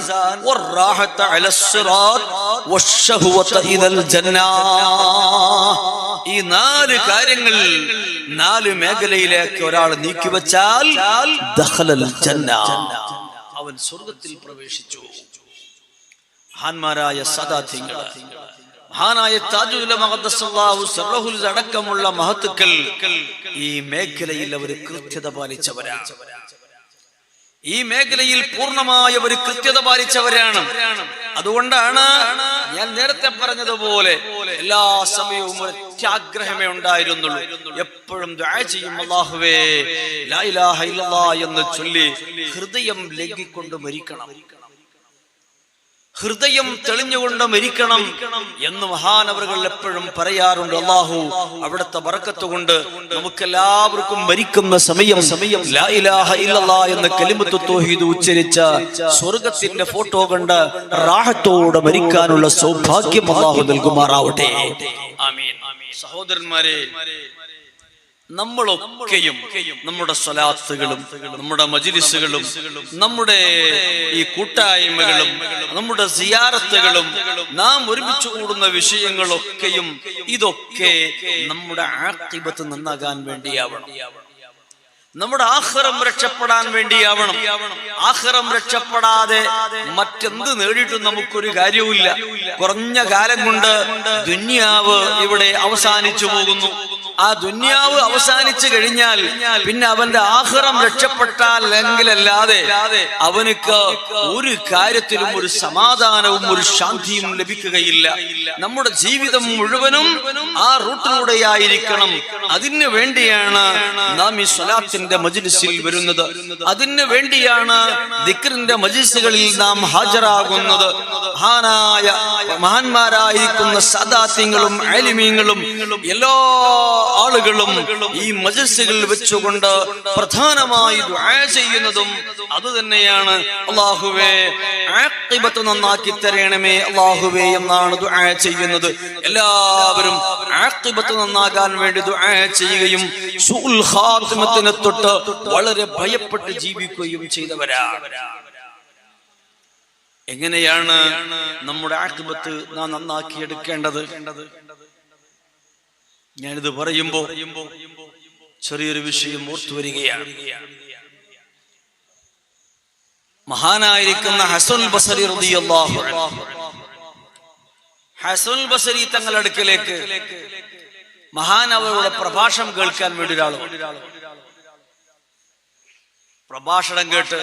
വറാഹത അലസ്സിറാത്ത്, വശഹവത ഇദൽ ജന്നാ, ഈ 4 കാര്യങ്ങൾ 4 മേഖലയിലേക്ക് ഒരാൾ നീക്കിവെച്ചാൽ ദഖലൽ ജന്ന, അവൻ സ്വർഗ്ഗത്തിൽ പ്രവേശിച്ചു. മഹാന്മാരായ സദാത്യങ്ങൾ, മഹാനായ താജുൽ ഉലമ ഖദ്ദസല്ലാഹു സിർറഹുൽ അടക്കമുള്ള മഹത്തുക്കൾ ഈ മേഖലയിൽ അവർ കൃത്യത പാലിച്ചവരാണ്. ഈ മേഖലയിൽ പൂർണ്ണമായ ഒരു കൃത്യത പാലിച്ചവരാണ്. അതുകൊണ്ടാണ് ഞാൻ നേരത്തെ പറഞ്ഞതുപോലെ എല്ലാ സമയവും ഒരാഗ്രഹമേ ഉണ്ടായിരുന്നുള്ളൂ. എപ്പോഴും ദുആ ചെയ്യും, അല്ലാഹുവേ ലാ ഇലാഹ ഇല്ലല്ലാഹ് എന്ന് ചൊല്ലി ഹൃദയം ലംഘിക്കൊണ്ട് മരിക്കണം, ഹൃദയം തെളിഞ്ഞുകൊണ്ട് മരിക്കണം എന്ന് മഹാനവറുകൾ എപ്പോഴും പറയാറുണ്ട്. അല്ലാഹു അവിടുത്തെ ബറക്കത്ത് കൊണ്ട് നമുക്കെല്ലാവർക്കും മരിക്കുന്ന സമയം ലാ ഇലാഹ ഇല്ലല്ലാഹ് എന്ന കലിമത്ത് തൗഹീദ് ഉച്ചരിച്ച സ്വർഗത്തിന്റെ ഫോട്ടോ കണ്ട് റാഹത്തോടെ മരിക്കാനുള്ള സൗഭാഗ്യം അല്ലാഹു നൽകുമാറാവട്ടെ. ആമീൻ. സഹോദരന്മാരെ, നമ്മളൊക്കെയും നമ്മുടെ സ്വലാത്തുകളും നമ്മുടെ മജ്ലിസുകളും നമ്മുടെ ഈ കൂട്ടായ്മകളും നമ്മുടെ സിയാറത്തുകളും നാം ഒരുമിച്ച് കൂടുന്ന വിഷയങ്ങളൊക്കെയും ഇതൊക്കെ നമ്മുടെ ആഖിബത്ത് നന്നാകാൻ വേണ്ടിയാവണം, നമ്മുടെ ആഖിറം രക്ഷപ്പെടാൻ വേണ്ടിയാവണം. ആഖിറം രക്ഷപ്പെടാതെ മറ്റെന്ത് നേടിയിട്ടും നമുക്കൊരു കാര്യവുമില്ല. കുറഞ്ഞ കാലം കൊണ്ട് ദുനിയാവ് ഇവിടെ അവസാനിച്ചു പോകുന്നു. ആ ദുന്യാവ് അവസാനിച്ചു കഴിഞ്ഞാൽ പിന്നെ അവന്റെ ആഖിറം രക്ഷപ്പെട്ടാലെങ്കിലല്ലാതെ അവനക്ക് ഒരു കാര്യത്തിലും ഒരു സമാധാനവും ഒരു ശാന്തിയും ലഭിക്കുകയില്ല. നമ്മുടെ ജീവിതം മുഴുവനും ആ റൂട്ടിലൂടെയായിരിക്കണം. അതിനു വേണ്ടിയാണ് നാം ഈ സ്വലാത്തിന്റെ മജ്ലിസിൽ വരുന്നത്. അതിനു വേണ്ടിയാണ് ദിക്റിന്റെ മജ്ലിസുകളിൽ നാം ഹാജരാകുന്നത്. മഹാന്മാരായിരിക്കുന്ന സദാത്യങ്ങളും ആലിമീങ്ങളും എല്ലാ ആളുകളും ഈ മജ്ലിസുകളിൽ വെച്ചുകൊണ്ട് പ്രധാനമായി ദുആ ചെയ്യുന്നതും അതുതന്നെയാണ്. അല്ലാഹുവേ ആഖിബത്ത് നന്നാക്കി തരണമേ അല്ലാഹുവേ എന്നാണ് ദുആ ചെയ്യുന്നത്. എല്ലാവരും ആഖിബത്ത് നന്നാകാൻ വേണ്ടി ദുആ ചെയ്യുകയും സുഉൽ ഖാത്തിമത്തിനെ തൊട്ട് വളരെ ഭയപ്പെട്ട് ജീവിക്കുകയും ചെയ്തവരാണ്. എങ്ങനെയാണ് നമ്മുടെ ആഖിബത്ത് നാം നന്നാക്കി എടുക്കേണ്ടത്? ഞാനിത് പറയുമ്പോ ചെറിയൊരു വിഷയം ഓർത്തു വരികയാണ്. മഹാനായിരിക്കുന്ന ഹസനുൽ ബസരി റളിയല്ലാഹു അൻഹു, ഹസനുൽ ബസരി തങ്ങളുടെ അടുക്കലേക്ക് മഹാനവരുടെ പ്രഭാഷണം കേൾക്കാൻ വേണ്ടി ഒരാൾ പ്രഭാഷണം കേട്ട്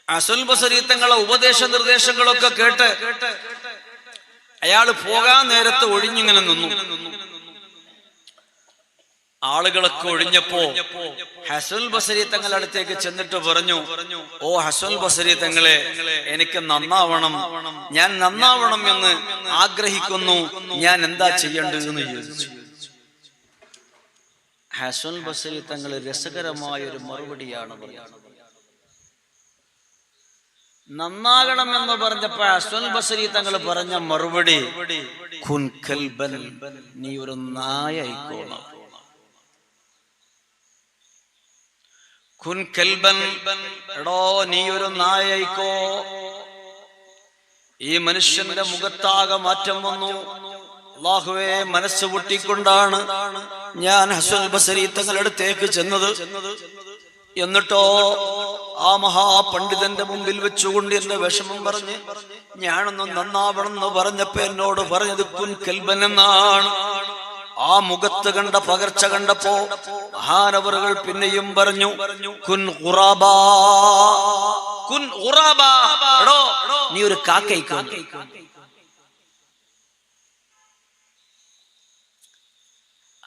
ഹസനുൽ ബസരി തങ്ങളുടെ ഉപദേശ നിർദ്ദേശങ്ങളൊക്കെ കേട്ട് അയാൾ പോകാൻ നേരത്ത് ഒഴിഞ്ഞിങ്ങനെ നിന്നു. ആളുകളൊക്കെ ഒഴിഞ്ഞപ്പോ ഹസനുൽ ബസരി തങ്ങളുടെ അടുത്തേക്ക് ചെന്നിട്ട് പറഞ്ഞു, ഓ ഹസനുൽ ബസരി തങ്ങളെ, എനിക്ക് നന്നാവണം, ഞാൻ നന്നാവണം എന്ന് ആഗ്രഹിക്കുന്നു, ഞാൻ എന്താ ചെയ്യേണ്ടതെന്ന് ചോദിച്ചു. ഹസനുൽ ബസരി തങ്ങൾ രസകരമായ ഒരു മറുപടിയാണ് പറയുന്നത്. നന്നാകണം എന്ന് പറഞ്ഞപ്പോ ഹസനുൽ ബസരി തങ്ങൾ പറഞ്ഞ മറുപടി, കുൻ കൽബൻ, നീ ഒരു നായായിക്കോണം. കുൻ കൽബൻ, എടോ നീ ഒരു നായായിക്കോ. ഈ മനുഷ്യന്റെ മുഖത്താകെ മാറ്റം വന്നു. അല്ലാഹുവേ, മനസ്സ് പൊട്ടിക്കൊണ്ടാണ് ഞാൻ ഹസനുൽ ബസരി തങ്ങളുടെ അടുത്തേക്ക് ചെന്നത്. എന്നിട്ടോ ആ മഹാപണ്ഡിതന്റെ മുമ്പിൽ വെച്ചുകൊണ്ട് എന്റെ വിഷമം പറഞ്ഞ് ഞാനൊന്നും നന്നാവണം എന്ന് പറഞ്ഞപ്പോ എന്നോട് പറഞ്ഞത് കുൻ കൽബൻ എന്നാണ്. ആ മുഖത്ത് കണ്ട പകർച്ച കണ്ടപ്പോ മഹാനവറുകൾ പിന്നെയും പറഞ്ഞു, കുൻ ഖുറാബാ, കുൻ ഖുറാബാ, എടോ നീ ഒരു കാക്കയിക്കോ.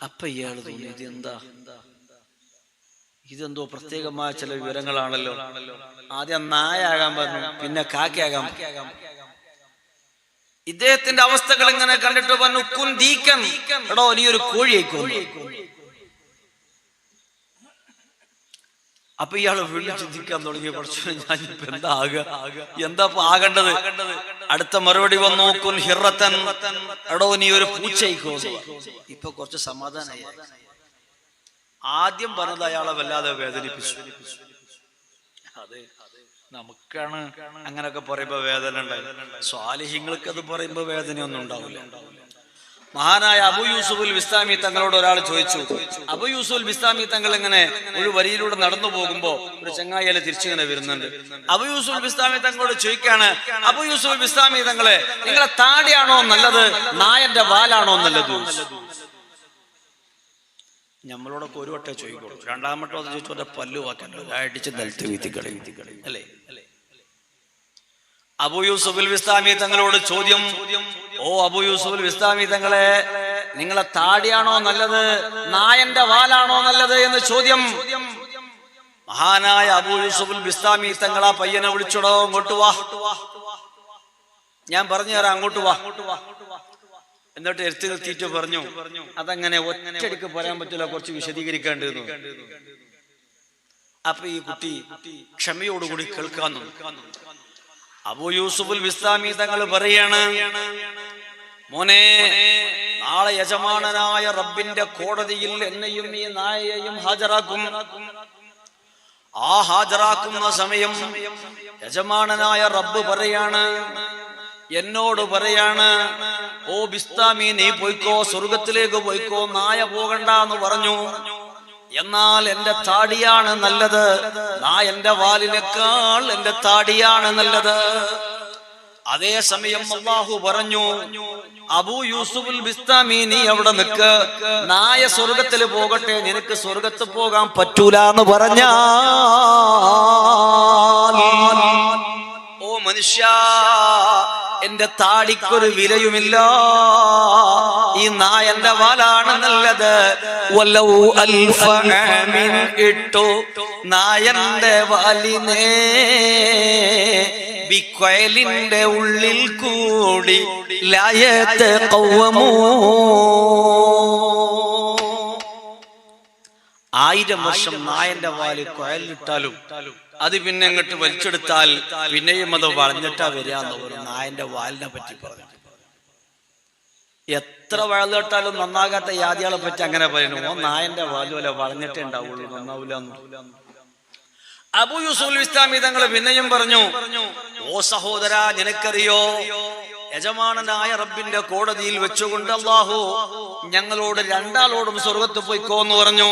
അപ്പൊ ഇയാള് തോന്നിയത് ഇതെന്തോ പ്രത്യേകമായ ചില വിവരങ്ങളാണല്ലോ. ആദ്യം നായാകാൻ പറഞ്ഞു, പിന്നെ കാക്കയാകാൻ. ഇദ്ദേഹത്തിന്റെ അവസ്ഥകൾ ഇങ്ങനെ കണ്ടിട്ട് പറഞ്ഞു, കുൻ ദീക്കൻ, എടോ നീ ഒരു കോഴിയേക്കോ. അപ്പൊ ഇയാള് വീണ്ടും ചിന്തിക്കാൻ തുടങ്ങി, കുറച്ചു ഞാനിപ്പോ എന്താ എന്താ ആകേണ്ടത്? അടുത്ത മറുപടി വന്നു, കുൻ ഹിറത്തൻ, എടോ നീ ഒരു പൂച്ചയിക്കോ. ഇപ്പൊ കുറച്ച് സമാധാനമായി. ആദ്യം പറഞ്ഞത് അയാളെ വല്ലാതെ വേദനിപ്പിച്ചു. അതെ, നമുക്കാണ് അങ്ങനൊക്കെ പറയുമ്പോ വേദന ഉണ്ടായി. സ്വാലിഹീങ്ങൾക്ക് അത് പറയുമ്പോ വേദനയൊന്നും ഉണ്ടാവില്ല. മഹാനായ അബു യൂസുഫുൽ ബിസ്താമി തങ്ങളോട് ഒരാൾ ചോദിച്ചു. അബു യൂസുഫുൽ ബിസ്താമി തങ്ങൾ ഇങ്ങനെ ഒരു വരിയിലൂടെ നടന്നു പോകുമ്പോ ഒരു ചങ്ങായിലെ തിരിച്ചിങ്ങനെ വരുന്നുണ്ട്. അബു യൂസുഫുൽ ബിസ്താമി തങ്ങളോട് ചോദിക്കാണ്, അബു യൂസുഫുൽ ബിസ്താമി തങ്ങളെ, നിങ്ങളെ താടിയാണോ നല്ലത്, നായന്റെ വാലാണോ നല്ലത്? നമ്മളോടൊക്കെ ഒരു വട്ടേ ചോദിക്കുള്ളൂ, രണ്ടാമട്ടോ അത് ചോദിച്ചോട്ടെ പല്ലു വാക്കല്ലോ, അടിച്ച് നിലത്ത് വീത്തിക്കളി അല്ലേ. അബു യൂസുഫുൽ ബിസ്താമി തങ്ങളോട് ചോദ്യം, ഓ അബു യൂസുഫുൽ ബിസ്താമി തങ്ങളെ, നിങ്ങളെ താടിയാണോ നല്ലത്, നായന്റെ വാലാണോ നല്ലത് എന്ന് ചോദ്യം. മഹാനായ അബു യൂസുഫുൽ ബിസ്താമി തങ്ങൾ ആ പയ്യനെ വിളിച്ചോടോ, അങ്ങോട്ട് വാ, ഞാൻ പറഞ്ഞു തരാം, അങ്ങോട്ട് വാ. എന്നിട്ട് എടുത്തു നിർത്തിയിട്ട് പറഞ്ഞു, അതങ്ങനെ ഒറ്റയടിക്ക് പറയാൻ പറ്റില്ല, കുറച്ച് വിശദീകരിക്കേണ്ടിരുന്നു. അപ്പൊ ഈ കുട്ടി ക്ഷമയോടുകൂടി കേൾക്കാൻ. അബു യൂസുഫുൽ ബിസ്താമി തങ്ങൾ പറയാണ്, മോനെ, നാളെ യജമാനനായ റബ്ബിന്റെ കോടതിയിൽ എന്നെയും ഈ നായയെയും ഹാജരാക്കും. ആ ഹാജരാക്കുന്ന സമയം യജമാനനായ റബ്ബ് പറയാണ്, എന്നോട് പറയാണ്, ഓ ബിസ്താമി, നീ പോയിക്കോ, സ്വർഗത്തിലേക്ക് പോയിക്കോ, നായ പോകണ്ട എന്ന് പറഞ്ഞു. എന്നാൽ എന്റെ താടിയാണ് നല്ലത്, നായന്റെ വാലിനേക്കാൾ എന്റെ താടിയാണ് നല്ലത്. അതേ സമയം അല്ലാഹു പറഞ്ഞു, അബൂ യൂസുഫുൽ ബിസ്താമി, നീ അവിടെ നിൽക്ക്, നായ സ്വർഗത്തിൽ പോകട്ടെ, നിനക്ക് സ്വർഗത്ത് പോകാൻ പറ്റൂല എന്ന് പറഞ്ഞാൽ, ഓ മനുഷ്യ, എന്റെ താടിക്കൊരു വിലയുമില്ല, ഈ നായന്റെ വാലാണ് നല്ലത്. വലൗ അൽഫ ആമിൻ ഇട്ടു നായന്റെ വാലിനെ ബിഖൈലിന്റെ ഉള്ളിൽ കൂടി ലായത്തെ ഖവമൂ. 1000 വർഷം നായന്റെ വാല് കുഴലിട്ടാലും അത് പിന്നെ അങ്ങോട്ട് വലിച്ചെടുത്താൽ പിന്നെയും അത് വളഞ്ഞിട്ടാ വരികയെന്ന് ഒരു നായന്റെ വാലിനെ പറ്റി പറഞ്ഞു. എത്ര വളർന്നിട്ടാലും നന്നാകാത്ത യാദികളെ പറ്റി അങ്ങനെ പറയുന്നു. നായന്റെ വാല് പോലെ വളഞ്ഞിട്ടേ ഉണ്ടാവുള്ളൂ, നന്നാവൂല. അബൂ യൂസുഫുൽ ബിസ്താമി തങ്ങൾ പിന്നെയും പറഞ്ഞു, ഓ സഹോദര, നിനക്കറിയോ, യജമാനനായ റബ്ബിന്റെ കോടതിയിൽ വെച്ചുകൊണ്ട് അല്ലാഹു ഞങ്ങളോട് രണ്ടാളോടും സ്വർഗത്ത് പോയിക്കോ എന്ന് പറഞ്ഞു.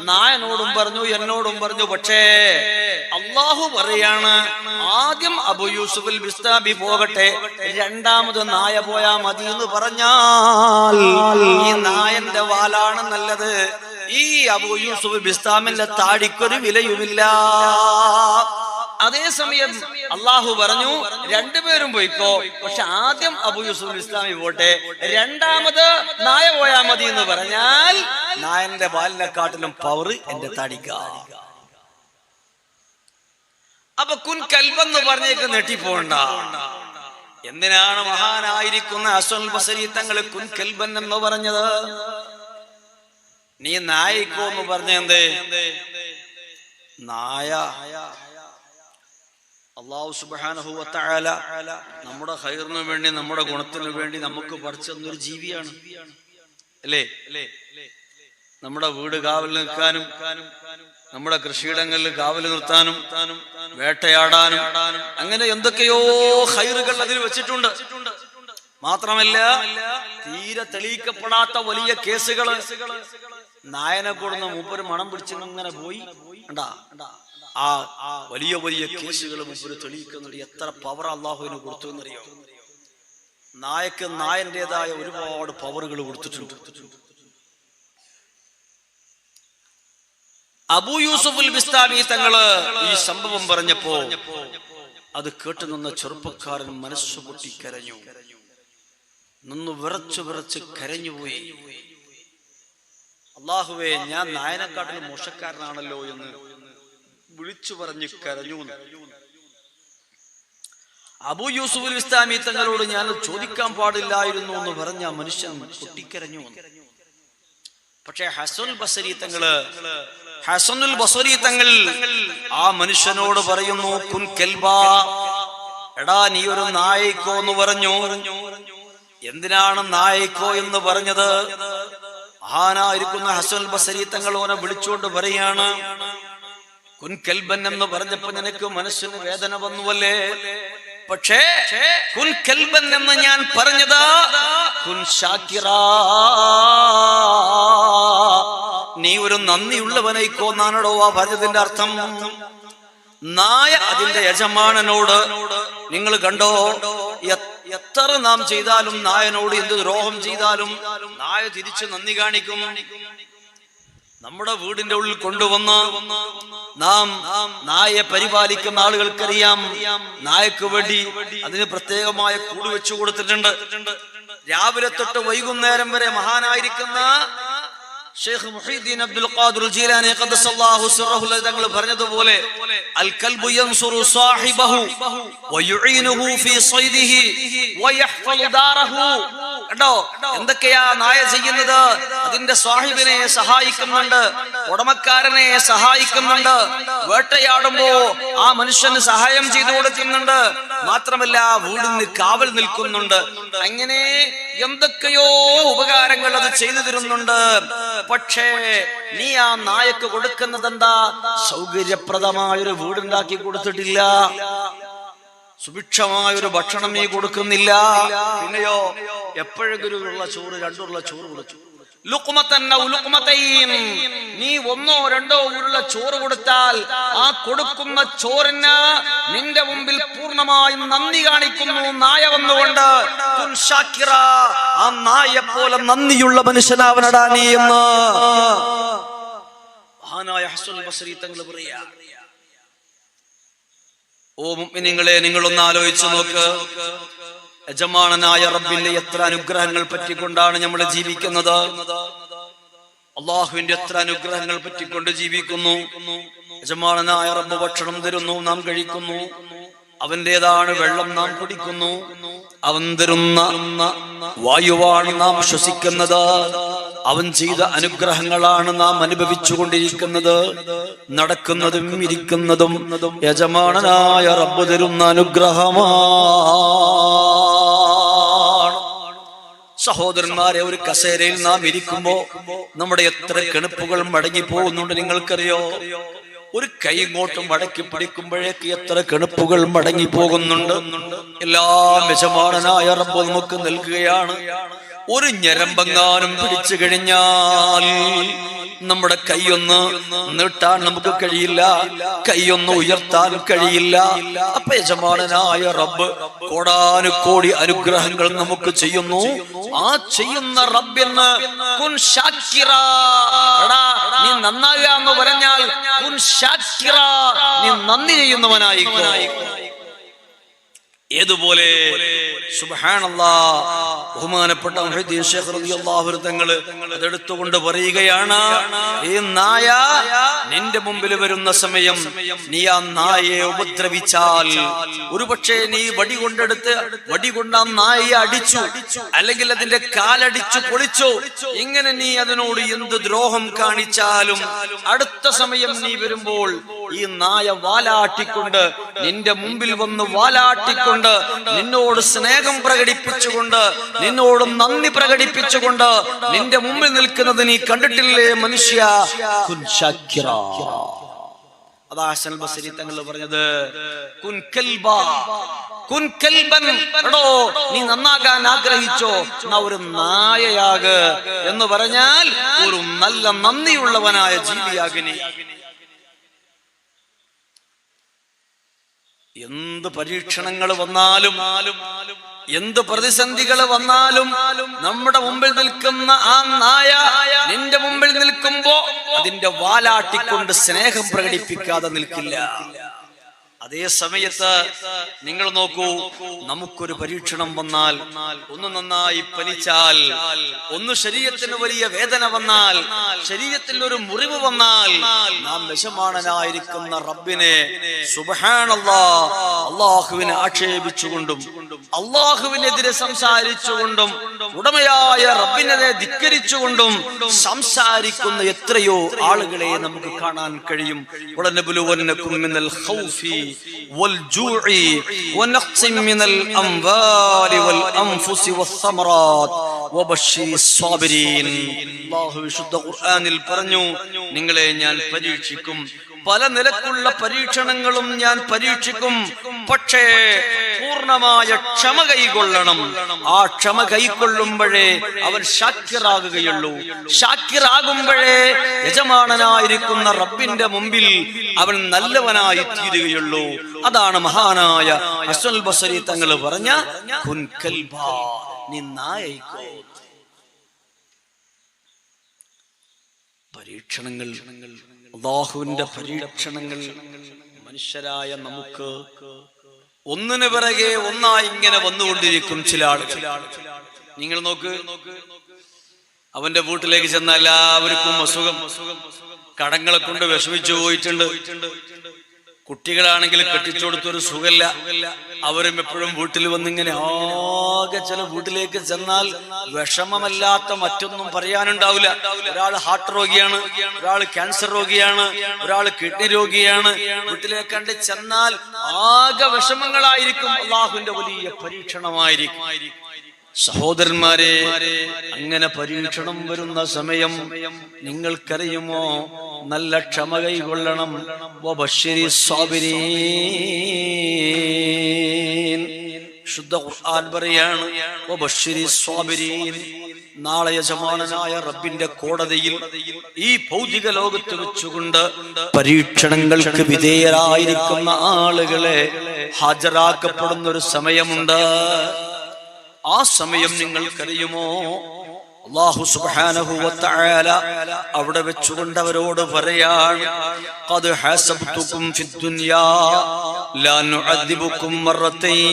നായനോടും പറഞ്ഞു, എന്നോടും പറഞ്ഞു. പക്ഷേ അല്ലാഹു പറയാണ്, ആദ്യം അബൂ യൂസുഫുൽ ബിസ്താമി പോകട്ടെ, രണ്ടാമത് നായ പോയാ മതി എന്ന് പറഞ്ഞാൽ ഈ നായന്റെ വാലാണ് നല്ലത്. ഈ അബൂ യൂസുഫ് ബിസ്താമിന്റെ താടിക്കൊരു വിലയുമില്ല. അതേസമയം അള്ളാഹു പറഞ്ഞു, രണ്ടുപേരും പോയിക്കോ, പക്ഷെ ആദ്യം അബൂ യൂസുഫ് ഇസ്ലാമി പോട്ടെ, രണ്ടാമത് നായ പോയാ മതി എന്ന് പറഞ്ഞാൽ നായന്റെ ബാലിനെക്കാട്ടിലും പവർ എന്റെ താടിക്ക. അപ്പൊ കുൻ കൽബെന്ന് പറഞ്ഞേക്ക് നെട്ടിപ്പോണ്ട. എന്തിനാണ് മഹാനായിരിക്കുന്ന ഹസനുൽ ബസരി തങ്ങൾ കുൻ കൽബൻ എന്ന് പറഞ്ഞത്? നീ നായിക്കോ എന്ന് പറഞ്ഞെന്തേ? നായ അല്ലാഹു സുബ്ഹാനഹു വ തആല നമ്മുടെ ഖൈറിനു വേണ്ടി, നമ്മുടെ ഗുണത്തിനു വേണ്ടി നമുക്ക് പഠിച്ചൊരു ജീവിയാണ്, അല്ലേ? നമ്മുടെ വീട് കാവൽ നിൽക്കാനും, നമ്മുടെ കൃഷിയിടങ്ങളിൽ കാവൽ നിർത്താനും, വേട്ടയാടാനും, അങ്ങനെ എന്തൊക്കെയോ ഖൈറുകൾ അതിൽ വെച്ചിട്ടുണ്ട്. മാത്രമല്ല, തീരെ തെളിയിക്കപ്പെടാത്ത വലിയ കേസുകള് നായനെ കൊടുന്ന മൂപ്പര് മണം പിടിച്ചിങ്ങനെ പോയി ആ വലിയ വലിയ കേസുകൾ മുമ്പിൽ തെളിയിക്കുന്നുണ്ട്. എത്ര പവർ അള്ളാഹുവിന് കൊടുത്തു എന്നറിയോ? നായക്ക് നായന്റേതായ ഒരുപാട് പവറുകൾ കൊടുത്തിട്ടുണ്ട്. അബൂ യൂസുഫുൽ ബിസ്താമി തങ്ങള് ഈ സംഭവം പറഞ്ഞപ്പോ അത് കേട്ടുനിന്ന ചെറുപ്പക്കാരൻ മനസ്സു പൊട്ടി കരഞ്ഞു, നിന്ന് വിറച്ചു വിറച്ച് കരഞ്ഞുപോയി. അള്ളാഹുവേ, ഞാൻ നായനെക്കാട്ടിലും മോശക്കാരനാണല്ലോ എന്ന് വിളിച്ചു പറഞ്ഞ് കരഞ്ഞു. അബൂ യൂസുഫുൽ ബിസ്താമി തങ്ങളോട് ഞാൻ ചോദിക്കാൻ പാടില്ലായിരുന്നു എന്ന് പറഞ്ഞ മനുഷ്യൻ പൊട്ടിക്കരഞ്ഞു. പക്ഷേ ഹസനുൽ ബസരി തങ്ങൾ ആ മനുഷ്യനോട് പറയുന്നു, കുൻ കൽബാ, എടാ നീ ഒരു നായിക്കോ എന്ന് പറഞ്ഞു. എന്തിനാണ് നായിക്കോ എന്ന് പറഞ്ഞത്? മഹാനായിരിക്കുന്ന ഹസനുൽ ബസരി തങ്ങൾ ഓനെ വിളിച്ചുകൊണ്ട് പറയാണ്, കുൻ കൽബൻ എന്ന് പറഞ്ഞപ്പോ നിനക്ക് മനസ്സിന് വേദന വന്നുവല്ലേ? പക്ഷേ കുൻ കൽബൻ എന്ന് ഞാൻ പറഞ്ഞത് കുൻ ഷാക്കിറാ, നീ ഒരു നന്ദിയുള്ളവനായിക്കോ എന്നാണോ ആ പറഞ്ഞതിന്റെ അർത്ഥം. നായ അതിന്റെ യജമാനനോട്, നിങ്ങൾ കണ്ടോ, എത്ര നാം ചെയ്താലും, നായനോട് എന്ത് ദ്രോഹം ചെയ്താലും നായ തിരിച്ച് നന്ദി കാണിക്കും. നമ്മുടെ വീടിന്റെ ഉള്ളിൽ കൊണ്ടുവന്ന് നാം നായയെ പരിപാലിക്കുന്ന ആളുകൾക്കറിയാം, നായക്ക് വേണ്ടി അതിന് പ്രത്യേകമായ കൂട് വെച്ചു കൊടുത്തിട്ടുണ്ട്. രാവിലെ തൊട്ട് വൈകുന്നേരം വരെ മഹാനായിരിക്കുന്ന ഷെയ്ഖ് മുഹീദ്ദീൻ അബ്ദുൽ ഖാദിർ ജീലാനി ഖദ്ദസല്ലാഹു സിറഹു തങ്ങൾ പറഞ്ഞതുപോലെ, അൽ കൽബു യൻസുറു സാഹിബഹു വയുഈനുഹു ഫീ സൈദിഹി വയഹ്ഫളു ദാറഹു. കണ്ടോ എന്തൊക്കെയാ നായ ചെയ്യുന്നത്? അതിന്റെ സാഹിബിനെ സഹായിക്കുന്നുണ്ട്, ഉടമക്കാരനെ സഹായിക്കുന്നുണ്ട്, വേട്ടയാടുമ്പോ ആ മനുഷ്യന് സഹായം ചെയ്തു കൊടുക്കുന്നുണ്ട്, മാത്രമല്ല വീടിന് കാവൽ നിൽക്കുന്നുണ്ട്. അങ്ങനെ എന്തൊക്കെയോ ഉപകാരങ്ങൾ അത് ചെയ്തു തരുന്നുണ്ട്. പക്ഷേ നീ ആ നായക്ക് കൊടുക്കുന്നത് എന്താ? സൗകര്യപ്രദമായൊരു വീടുണ്ടാക്കി കൊടുത്തിട്ടില്ല, സുഭിക്ഷമായൊരു ഭക്ഷണം നീ കൊടുക്കുന്നില്ല. പിന്നെയോ എപ്പോഴെങ്കിലും ഉള്ള ചോറ്, രണ്ടുള്ള ചോറ് കൊടുത്തു. നീ ഒന്നോ രണ്ടോ ഉരുള ചോറ് കൊടുത്താൽ ആ കൊടുക്കുന്ന ചോറിന് നിന്റെ മുമ്പിൽ പൂർണ്ണമായും നന്ദി കാണിക്കുന്നു നായ വന്നുകൊണ്ട്. ആ നായെ പോലെ നന്ദിയുള്ള മനുഷ്യനാവനടാ നീ എന്ന് മഹാനായ ഹസ്സനുൽ ബസ്രി തങ്ങൾ പറയാ. ഓ മുഅ്മിനീങ്ങളെ, നിങ്ങളൊന്ന് ആലോചിച്ചു നോക്ക്. യജമാനനായ റബ്ബിന്റെ എത്ര അനുഗ്രഹങ്ങൾ പറ്റിക്കൊണ്ടാണ് നമ്മൾ ജീവിക്കുന്നത്. അള്ളാഹുവിന്റെ എത്ര അനുഗ്രഹങ്ങൾ പറ്റിക്കൊണ്ട് ജീവിക്കുന്നു. യജമാനനായ റബ്ബ് ഭക്ഷണം തരുന്നു, നാം കഴിക്കുന്നു. അവന്റേതാണ് വെള്ളം, നാം കുടിക്കുന്നു. അവൻ തരുന്ന വായുവാണ് നാം ശ്വസിക്കുന്നത്. അവൻ ചെയ്ത അനുഗ്രഹങ്ങളാണ് നാം അനുഭവിച്ചു കൊണ്ടിരിക്കുന്നത്. നടക്കുന്നതും ഇരിക്കുന്നതും യജമാനനായ റബ്ബ് തരുന്ന അനുഗ്രഹമാണ്. സഹോദരന്മാരെ, ഒരു കസേരയിൽ നാം ഇരിക്കുമ്പോ നമ്മുടെ എത്ര കെണുപ്പുകൾ മടങ്ങി പോകുന്നുണ്ട് നിങ്ങൾക്കറിയോ? ഒരു കൈ ഇങ്ങോട്ട് മടക്കി പിടിക്കുമ്പോഴേക്ക് എത്ര കെണുപ്പുകൾ മടങ്ങി പോകുന്നുണ്ട്. എല്ലാം യജമാനനായ റബ്ബ് നമുക്ക് നൽകുകയാണ്. ഒരു ഞരമ്പെങ്ങാനും പിടിച്ചു കഴിഞ്ഞാൽ നമ്മുടെ കൈയൊന്ന് നീട്ടാൻ നമുക്ക് കഴിയില്ല, കൈയൊന്ന് ഉയർത്താൻ കഴിയില്ല. അപ്പൊ യജമാനനായ റബ്ബ് കോടാനുകോടി അനുഗ്രഹങ്ങൾ നമുക്ക് ചെയ്യുന്നു. ആ ചെയ്യുന്ന റബ്ബിന് കുൻ ശാക്കിറാ, നീ നന്നാകുക എന്ന് പറഞ്ഞാൽ കുൻ ശാക്കിറാ, നീ നന്ദി ചെയ്യുന്നവനായിക്കോ. ഏതുപോലെ സുബ്ഹാനല്ലാഹ്, ബഹുമാനപ്പെട്ട മുഹദ്ദിസ് ശൈഖ് റളിയല്ലാഹു അൻഹു തങ്ങൾ അതെടുത്തുകൊണ്ട് പറയുകയാണ്, ഈ നായ നിന്റെ മുമ്പിൽ വരുന്ന സമയം നീ ആ നായയെ ഉപദ്രവിച്ചാൽ, ഒരുപക്ഷെ നീ വടി കൊണ്ട് ആ നായയെ അടിച്ചു, അല്ലെങ്കിൽ അതിന്റെ കാലടിച്ചു പൊളിച്ചു, ഇങ്ങനെ നീ അതിനോട് എന്ത് ദ്രോഹം കാണിച്ചാലും അടുത്ത സമയം നീ വരുമ്പോൾ ഈ നായ വാലാട്ടിക്കൊണ്ട് നിന്റെ മുമ്പിൽ വന്ന് വാലാട്ടിക്കൊണ്ട് നിന്നോട് സ്നേഹം പ്രകടിപ്പിച്ചുകൊണ്ട്, നിന്നോട് നന്ദി പ്രകടിപ്പിച്ചുകൊണ്ട് നിന്റെ മുമ്പിൽ നിൽക്കുന്നത് നീ കണ്ടിട്ടില്ലേ മനുഷ്യ? കുൻ ശാക്കിറാ. അതാ ഹസൻ ബസ്രി തങ്ങൾ പറഞ്ഞത്, കുൻ കൽബാ, കുൻ കൽബൻ. എടോ, നീ നന്നാകാൻ ആഗ്രഹിച്ചോ, എന്നാ ഒരു നായയാക് എന്ന് പറഞ്ഞാൽ ഒരു നല്ല നന്ദിയുള്ളവനായ ജീവിയാകിനി. എന്ത് പരീക്ഷണങ്ങൾ വന്നാലും, എന്ത് പ്രതിസന്ധികൾ വന്നാലും നമ്മുടെ മുമ്പിൽ നിൽക്കുന്ന ആ നായ നിന്റെ മുമ്പിൽ നിൽക്കുമ്പോ അതിന്റെ വാലാട്ടിക്കൊണ്ട് സ്നേഹം പ്രകടിപ്പിക്കാതെ നിൽക്കില്ല. അതേ സമയത്ത് നിങ്ങൾ നോക്കൂ, നമുക്കൊരു പരീക്ഷണം വന്നാൽ, ഒന്ന് നന്നായി പനിച്ചാൽ, ഒന്ന് ശരീരത്തിന് വലിയ വേദന വന്നാൽ, ശരീരത്തിൽ ഒരു മുറിവ് വന്നാൽ, നാം യജമാനനായിരിക്കുന്ന റബ്ബിനെ സുബ്ഹാനല്ലാഹ്, അല്ലാഹുവിനെ ആക്ഷേപിച്ചുകൊണ്ടും അല്ലാഹുവിനെതിരെ സംസാരിച്ചുകൊണ്ടും ഉടമയായ റബ്ബിനെ ധിക്കരിച്ചുകൊണ്ടും സംസാരിക്കുന്ന എത്രയോ ആളുകളെ നമുക്ക് കാണാൻ കഴിയും. വലനബ്ലുവന്നകും മിനൽ ഖൗഫി والجوع ونقص من الأموال والأنفس والثمرات وبشر الصابرين. അല്ലാഹു വിശുദ്ധ ഖുർആനിൽ പറഞ്ഞു, നിങ്ങളെ ഞാൻ പരീക്ഷിക്കും, പല നിലക്കുള്ള പരീക്ഷണങ്ങളും ഞാൻ പരീക്ഷിക്കും, പക്ഷേ പൂർണ്ണമായ ക്ഷമ കൈകൊള്ളണം. ആ ക്ഷമ കൈക്കൊള്ളുമ്പോഴേ അവൻ ശാക്കിറാകുകയുള്ളൂ. ശാക്കിറാകുമ്പോഴേ യജമാനനായിരിക്കുന്ന റബ്ബിന്റെ മുമ്പിൽ അവൻ നല്ലവനായി തീരുകയുള്ളൂ. അതാണ് മഹാനായ ഹസനുൽ ബസ്രി തങ്ങൾ പറഞ്ഞ കുൻ കൽബാ, നീ നായയിക്കോ. പരീക്ഷണങ്ങൾ, അല്ലാഹുവിന്റെ പരീക്ഷണങ്ങൾ മനുഷ്യരായ നമുക്ക് ഒന്നിനു പിറകെ ഒന്നായി ഇങ്ങനെ വന്നുകൊണ്ടിരിക്കും. ചില ആളുകൾ നിങ്ങൾ നോക്ക്, അവന്റെ വീട്ടിലേക്ക് ചെന്ന എല്ലാവർക്കും അസുഖം, കടങ്ങളെ കൊണ്ട് വിഷമിച്ചു പോയിട്ടുണ്ട്. കുട്ടികളാണെങ്കിൽ കെട്ടിച്ചു കൊടുത്തൊരു സുഖമില്ല, അവരും എപ്പോഴും വീട്ടിൽ വന്നിങ്ങനെ ആകെ. ചില വീട്ടിലേക്ക് ചെന്നാൽ വിഷമമല്ലാത്ത മറ്റൊന്നും പറയാനുണ്ടാവില്ല. ഒരാൾ ഹാർട്ട് രോഗിയാണ്, ഒരാൾ ക്യാൻസർ രോഗിയാണ്, ഒരാൾ കിഡ്നി രോഗിയാണ്. വീട്ടിലേക്ക് കണ്ട് ചെന്നാൽ ആകെ വിഷമങ്ങളായിരിക്കും. അല്ലാഹുവിന്റെ വലിയ പരീക്ഷണമായിരിക്കും. സഹോദരന്മാരെ, അങ്ങനെ പരീക്ഷണം വരുന്ന സമയം നിങ്ങൾക്കറിയുമോ, നല്ല ക്ഷമ കൈകൊള്ളണം. വബശ്ശിരി സ്വാബിരീൻ. ശുദ്ധ ഖുർആൻ പറയാണ് വബശ്ശിരിസ് സ്വാബിരീൻ, നാളെ യജമാനനായ റബ്ബിന്റെ കോടതിയിൽ ഈ ഭൗതിക ലോകത്ത് വെച്ചുകൊണ്ട് പരീക്ഷണങ്ങൾക്ക് വിധേയരായിരിക്കുന്ന ആളുകളെ ഹാജരാക്കപ്പെടുന്ന ഒരു സമയമുണ്ട്. ആ സമയം നിങ്ങൾക്കറിയുമോ? അല്ലാഹു സുബ്ഹാനഹു വ തആല അവിടെ വെച്ചുകൊണ്ട് അവരോട് പറയാണ്, ഖദ് ഹസബ്തുകും ഫിദ് ദുനിയാ ലാ നുഅദ്ദിബുകും മറത്തൈൻ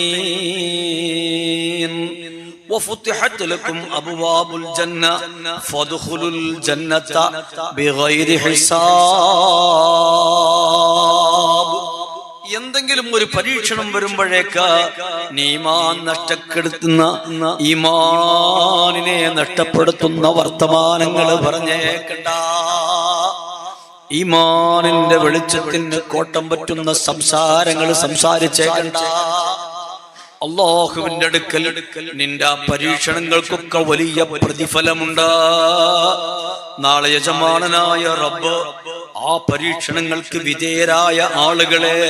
വഫുതിഹത് ലക്കും അബ്വാബുൽ ജന്ന ഫദ്ഖുലുൽ ജന്നത ബിഗൈരി ഹിസാബ്. എന്തെങ്കിലും ഒരു പരീക്ഷണം വരുമ്പോഴേക്ക് ഈമാൻ നഷ്ടപ്പെടുത്തുന്ന, ഈമാനിനെ നഷ്ടപ്പെടുത്തുന്ന വർത്തമാനങ്ങൾ പറഞ്ഞേക്കണ്ട. ഈമാനിന്റെ വെളിച്ചത്തിന് കോട്ടം പറ്റുന്ന സംസാരങ്ങൾ സംസാരിച്ചേക്കണ്ട. അല്ലാഹുവിന്റെ അടുക്കൽ നിന്റെ പരീക്ഷണങ്ങൾക്കൊക്കെ വലിയ പ്രതിഫലമുണ്ട്. നാളെ യജമാനനായ റബ്ബ് ആ പരീക്ഷണങ്ങൾക്ക് വിധേയരായ ആളുകളെ,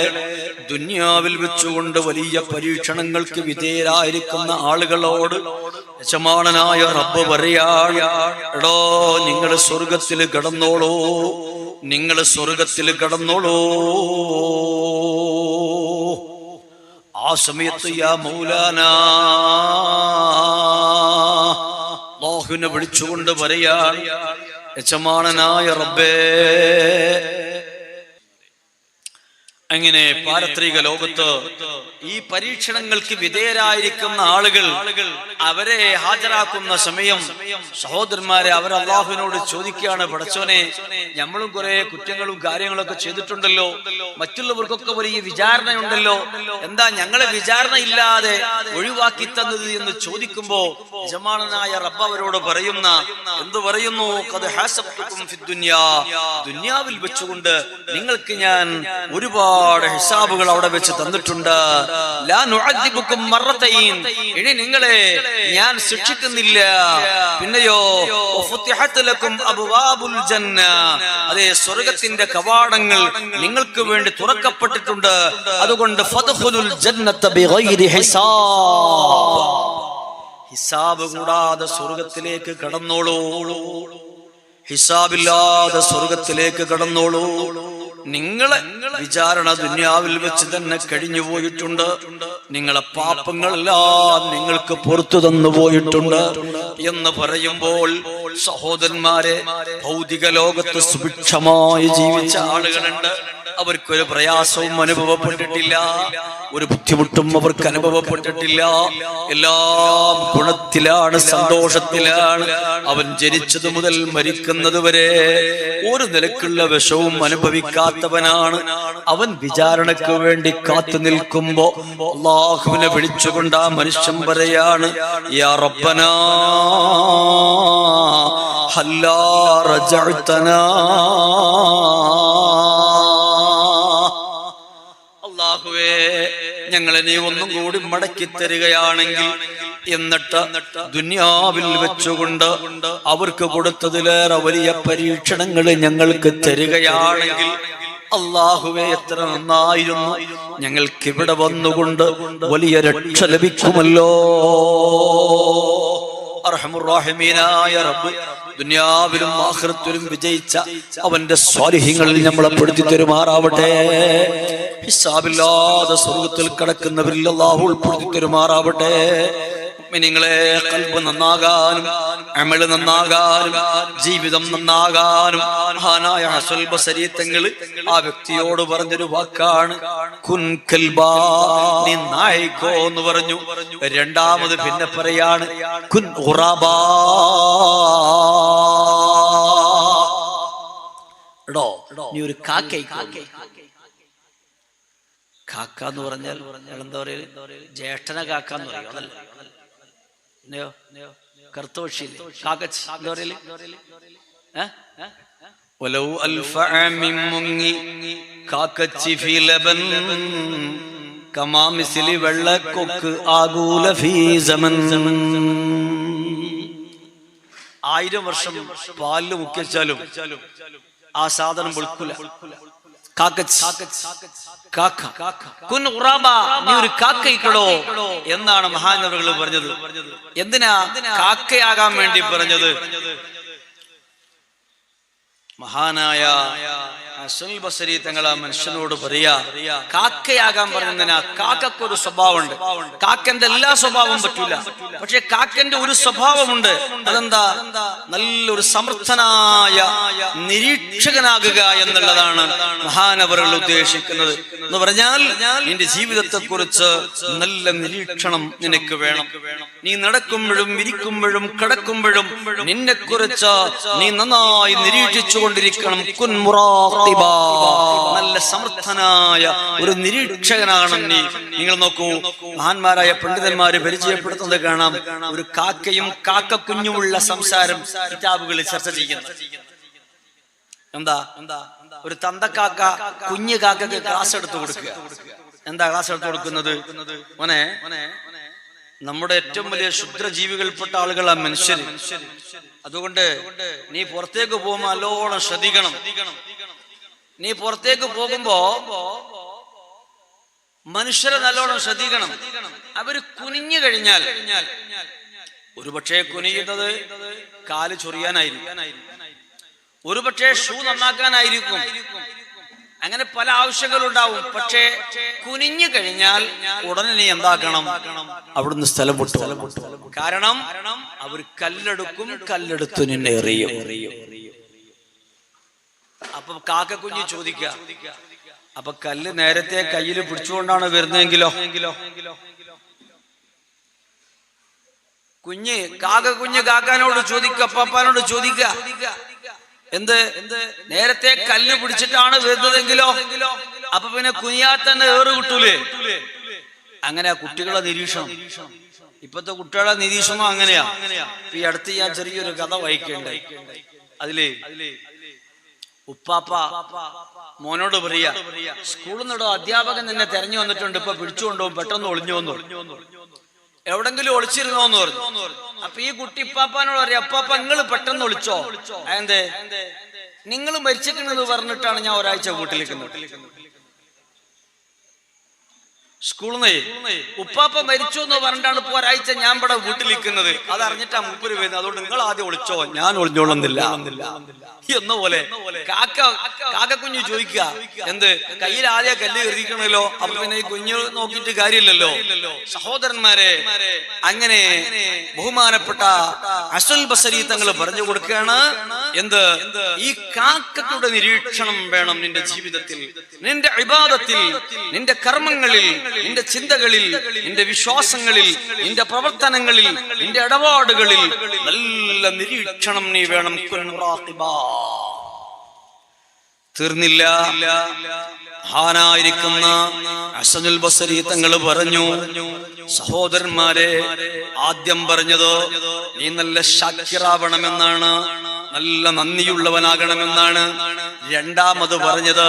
ദുനിയാവിൽ വെച്ചുകൊണ്ട് വലിയ പരീക്ഷണങ്ങൾക്ക് വിധേയരായിരിക്കുന്ന ആളുകളോട് യജമാനനായ റബ്ബ് പറയാണ്, എടോ നിങ്ങൾ സ്വർഗത്തിൽ കടന്നോളൂ, നിങ്ങൾ സ്വർഗത്തിൽ കടന്നോളൂ. ആ സമയത്ത് യാ മൗലാനാ അല്ലാഹുവിനെ വിളിച്ചുകൊണ്ട് പറയാണ്, യജമാനനായ റബ്ബേ. അങ്ങനെ പാരത്രിക ലോകത്ത് ഈ പരീക്ഷണങ്ങൾക്ക് വിധേയരായിരിക്കുന്ന ആളുകൾ അവരെ ഹാജരാക്കുന്ന സമയം, സഹോദരന്മാരെ, അവർ അല്ലാഹുവിനോട് ചോദിക്കുകയാണ്, പടച്ചോനെ, നമ്മളും കുറെ കുറ്റങ്ങളും കാര്യങ്ങളൊക്കെ ചെയ്തിട്ടുണ്ടല്ലോ, മറ്റുള്ളവർക്കൊക്കെ വലിയ വിചാരണയുണ്ടല്ലോ, എന്താ ഞങ്ങളെ വിചാരണ ഇല്ലാതെ ഒഴിവാക്കി തന്നത് എന്ന് ചോദിക്കുമ്പോ യജമാനനായ റബ്ബ് അവരോട് പറയുന്ന എന്തു പറയുന്നു? ഖദ് ഹസബ്തുകും ഫിദ് ദുനിയാ, ദുനിയാവിൽ വെച്ചുകൊണ്ട് നിങ്ങൾക്ക് ഞാൻ ഒരുപാട് ഹിസാബുകൾ അവിടെ വെച്ച് തന്നിട്ടുണ്ട്. ലാ നുഅദ്ദിബുകും മറത്തൈൻ, ഇനി നിങ്ങളെ ഞാൻ ശിക്ഷിക്കുന്നില്ല. പിന്നെയോ വഫുതിഹത് ലക്കും അബ്വാബുൽ ജന്ന, അതേ സ്വർഗ്ഗത്തിന്റെ കവാടങ്ങൾ നിങ്ങൾക്ക് വേണ്ടി തുറക്കപ്പെട്ടിട്ടുണ്ട്. അതുകൊണ്ട് ഫദ്ഖുലുൽ ജന്നത ബിഗൈരി ഹിസാബ്, ഹിസാബ് കൂടാതെ സ്വർഗ്ഗത്തിലേക്ക് കടന്നോളൂ, ഹിസാബില്ലാതെ സ്വർഗ്ഗത്തിലേക്ക് കടന്നോളൂ. നിങ്ങളെ വിചാരണ ദുനിയാവിൽ വെച്ച് തന്നെ കഴിഞ്ഞു പോയിട്ടുണ്ട്. നിങ്ങളെ പാപങ്ങളെല്ലാം നിങ്ങൾക്ക് പുറത്തു തന്നു പോയിട്ടുണ്ട് എന്ന് പറയുമ്പോൾ, സഹോദരന്മാരെ, ഭൗതിക ലോകത്ത് സുഭിക്ഷമായി ജീവിച്ച ആളുകളുണ്ട്. അവർക്കൊരു പ്രയാസവും അനുഭവപ്പെട്ടിട്ടില്ല, ഒരു ബുദ്ധിമുട്ടും അവർക്ക് അനുഭവപ്പെട്ടിട്ടില്ല. എല്ലാം ഗുണത്തിലാണ്, സന്തോഷത്തിലാണ്. അവൻ ജനിച്ചത് മുതൽ മരിക്കുന്നത് വരെ ഒരു നിലക്കുള്ള വിഷവും അനുഭവിക്കാത്തവനാണ്. അവൻ വിചാരണയ്ക്ക് വേണ്ടി കാത്തു നിൽക്കുമ്പോ അല്ലാഹുവിനെ വിളിച്ചുകൊണ്ട് ആ മനുഷ്യൻ പറയാണ്, യാ റബ്ബനാ ഹല്ലാ റജഅതനാ, അല്ലാഹുവേ ഞങ്ങളെ നീ ഒന്നും കൂടി മടക്കി തരികയാണെങ്കിൽ, എന്നിട്ട് ദുനിയാവിൽ വെച്ചുകൊണ്ട് അവർക്ക് കൊടുത്തതിലേറെ വലിയ പരീക്ഷണങ്ങൾ ഞങ്ങൾക്ക് തരികയാണെങ്കിൽ, അല്ലാഹുവേ എത്ര നന്നായിരുന്നു, ഞങ്ങൾക്ക് ഇവിടെ വന്നുകൊണ്ട് വലിയ രക്ഷ ലഭിക്കുമല്ലോ. അർഹമുർറഹീമായ റബ്ബ് ദുനിയാവിലും ആഖിറത്തിലും വിജയിച്ച അവന്റെ സ്വാലിഹീങ്ങളിൽ നമ്മളെ പെടുത്തി തരുമാറാവട്ടെ. ഹിസാബില്ലാതെ സ്വർഗ്ഗത്തിൽ കടക്കുന്നവരിൽ അല്ലാഹു ഉൾപ്പെടുത്തി തരുമാറാവട്ടെ. മുഅ്മിനീങ്ങളെ, ഖൽബ് നന്നാകാനും അമല് നന്നാകാനും ജീവിതം നന്നാകാനും മഹാനായ ഹസൻ ബസരി തങ്ങൾ ആ വ്യക്തിയോട് പറഞ്ഞൊരു വാക്കാണ് കുൻ കൽബാ, നീ നായിക്കോ എന്ന് പറഞ്ഞു. രണ്ടാമത് പിന്നെ പറയാണ് കുൻ ഖുറാബാ, എടോ നീ ഒരു കാക്കയിക്കോ. കാക്ക എന്ന് പറഞ്ഞാൽ എന്താ പറയുക? ജ്യേഷ്ഠന കാക്ക എന്ന് പറയും, അതല്ല കർത്തോഷി കാക്കച്ചി എന്താ പറയല്? ولو ألف عام മുങ്ങി കാക്കച്ചി ഫീ ലബൻ കമാ മിസ്ലി വെള്ളക്കൊക്ക് ആകൂല ഫീ സമൻ. 1000 വർഷം പാലിൽ മുക്കിച്ചാലും ആ സാധനം വെളുക്കില്ല. കുൻ ഖുറാബ, നീ ഒരു കാക്കയിക്കടോ എന്നാണ് മഹാനവറുകൾ പറഞ്ഞത്. എന്തിനാ കാക്കയാകാൻ വേണ്ടി പറഞ്ഞത്? മഹാനായ ഹസനുൽ ബസരി തങ്ങൾ ആ മനുഷ്യനോട് പറയാ, കാക്കയാകാൻ പറഞ്ഞതിനാ. കാക്കക്കൊരു സ്വഭാവമുണ്ട്. കാക്കന്റെ എല്ലാ സ്വഭാവവും പറ്റൂല, പക്ഷെ കാക്കന്റെ ഒരു സ്വഭാവമുണ്ട്. അതെന്താ? നല്ലൊരു സമർത്ഥനായ നിരീക്ഷകനാകുക എന്നുള്ളതാണ് മഹാനവറുകൾ ഉദ്ദേശിക്കുന്നത്. എന്ന് പറഞ്ഞാൽ നിന്റെ ജീവിതത്തെ കുറിച്ച് നല്ല നിരീക്ഷണം നിനക്ക് വേണം. നീ നടക്കുമ്പോഴും ഇരിക്കുമ്പോഴും കിടക്കുമ്പോഴും നിന്നെ കുറിച്ച് നീ നന്നായി നിരീക്ഷിച്ചു കൊണ്ടിരിക്കണം. കുൻ മുറാഖിബ, നല്ല സമർത്ഥനായ ഒരു നിരീക്ഷകനാകണം നീ. നിങ്ങൾ നോക്കൂ, മഹാന്മാരായ പണ്ഡിതന്മാര് പരിചയപ്പെടുത്തുന്നത് കാണാം. ഒരു കാക്കയും കാക്കക്കുഞ്ഞുമുള്ള സംസാരം കിതാബുകളിൽ ചർച്ച ചെയ്യുന്നു. എന്താ? ഒരു തന്തക്കാക്ക കുഞ്ഞു കാക്കക്ക് ക്ലാസ് എടുത്തു കൊടുക്കുക. എന്താ ക്ലാസ് എടുത്തു കൊടുക്കുന്നത്? മോനെ, നമ്മുടെ ഏറ്റവും വലിയ ക്ഷുദ്രജീവികൾപ്പെട്ട ആളുകളാണ് മനുഷ്യർ. അതുകൊണ്ട് നീ പുറത്തേക്ക് പോകുമ്പോ നല്ലോണം ശ്രദ്ധിക്കണം. നീ പുറത്തേക്ക് പോകുമ്പോ മനുഷ്യരെ നല്ലോണം ശ്രദ്ധിക്കണം. അവര് കുനിഞ്ഞു കഴിഞ്ഞാൽ ഒരുപക്ഷെ കുനിയുന്നത് കാല് ചൊറിയാനായിരിക്കും, ഒരുപക്ഷെ ഷൂ നന്നാക്കാനായിരിക്കും, അങ്ങനെ പല ആവശ്യങ്ങളുണ്ടാവും. പക്ഷേ കുനിഞ്ഞു കഴിഞ്ഞാൽ ഉടനെ നീ എന്താക്കണം? അവിടുന്ന് സ്ഥലം വിട്ടു. കാരണം അവർ കല്ലെടുക്കും, കല്ലെടുത്തു നിന്നെ എറിയും. അപ്പൊ കാക്കക്കുഞ്ഞ് ചോദിക്ക, അപ്പൊ കല്ല് നേരത്തെ കയ്യിൽ പിടിച്ചുകൊണ്ടാണ് വരുന്നതെങ്കിലോ? കാക്കക്കുഞ്ഞ് കാക്കാനോട് ചോദിക്ക, അപ്പാപ്പാനോട് ചോദിക്ക, എന്ത് നേരത്തെ കല്ല് പിടിച്ചിട്ടാണ് വരുന്നതെങ്കിലോ? അപ്പൊ പിന്നെ കുഞ്ഞാത്തന്നെ ഏറ് കിട്ടൂലേ? അങ്ങനെ കുട്ടികളെ നിരീക്ഷണം, ഇപ്പത്തെ കുട്ടികളെ നിരീക്ഷണം അങ്ങനെയാ. ഈ അടുത്ത് ഞാൻ ചെറിയൊരു കഥ വായിക്കേണ്ടായി. അതില് ഉപ്പാപ്പ മോനോട് പറയാ, സ്കൂളിൽ നിന്നോ അധ്യാപകൻ നിന്നെ തെരഞ്ഞു വന്നിട്ടുണ്ട്, ഇപ്പൊ പിടിച്ചുകൊണ്ടുപോകും, പെട്ടെന്ന് ഒളിഞ്ഞു വന്നു. എവിടെങ്കിലും ഒളിച്ചിരുന്നോന്ന് പറഞ്ഞു. അപ്പൊ ഈ കുട്ടി ഇപ്പാപ്പാനോട് പറയാ, അപ്പാപ്പ നിങ്ങൾ പെട്ടെന്ന് ഒളിച്ചോ? അതെന്തേ? നിങ്ങൾ മരിച്ചിട്ടുണ്ടെന്ന് പറഞ്ഞിട്ടാണ് ഞാൻ ഒരാഴ്ച വീട്ടിലേക്ക്. സ്കൂളിൽ നിന്ന് ഉപ്പാപ്പ മരിച്ചു എന്ന് പറഞ്ഞിട്ടാണ് ഇപ്പൊ ഒരാഴ്ച ഞാൻ ഇവിടെ വീട്ടിലിരിക്കുന്നത്. അതറിഞ്ഞിട്ടാ മൂപ്പര് വരുന്നത്. അതുകൊണ്ട് നിങ്ങൾ ആദ്യം ഒളിച്ചോ, ഞാൻ ഒളിഞ്ഞോളുന്നില്ല എന്ന പോലെ കാക്കക്കുഞ്ഞു ചോദിക്കുക, എന്ത് കയ്യിൽ ആദ്യം കല്ല് എറിയിക്കണല്ലോ, അപ്പൊ പിന്നെ ഈ കുഞ്ഞു നോക്കിയിട്ട് കാര്യമില്ലല്ലോ. സഹോദരന്മാരെ, അങ്ങനെ ബഹുമാനപ്പെട്ട ഹസനുൽ ബസരി തങ്ങൾ പറഞ്ഞു കൊടുക്കുകയാണ്, എന്ത് ഈ കാക്കയുടെ നിരീക്ഷണം വേണം നിന്റെ ജീവിതത്തിൽ, നിന്റെ ഇബാദത്തിൽ, നിന്റെ കർമ്മങ്ങളിൽ, നിന്റെ ചിന്തകളിൽ, നിന്റെ വിശ്വാസങ്ങളിൽ, നിന്റെ പ്രവർത്തനങ്ങളിൽ, നിന്റെ ഇടപാടുകളിൽ നല്ല നിരീക്ഷണം നീ വേണം. തീർന്നില്ല. മഹാനായിരിക്കുന്ന ഹസനുൽ ബസരി തങ്ങൾ പറഞ്ഞു, സഹോദരന്മാരെ, ആദ്യം പറഞ്ഞത് നീ നല്ല ശാക്കിറാവണമെന്നാണ്, നല്ല നന്ദിയുള്ളവനാകണമെന്നാണ്. രണ്ടാമത് പറഞ്ഞത്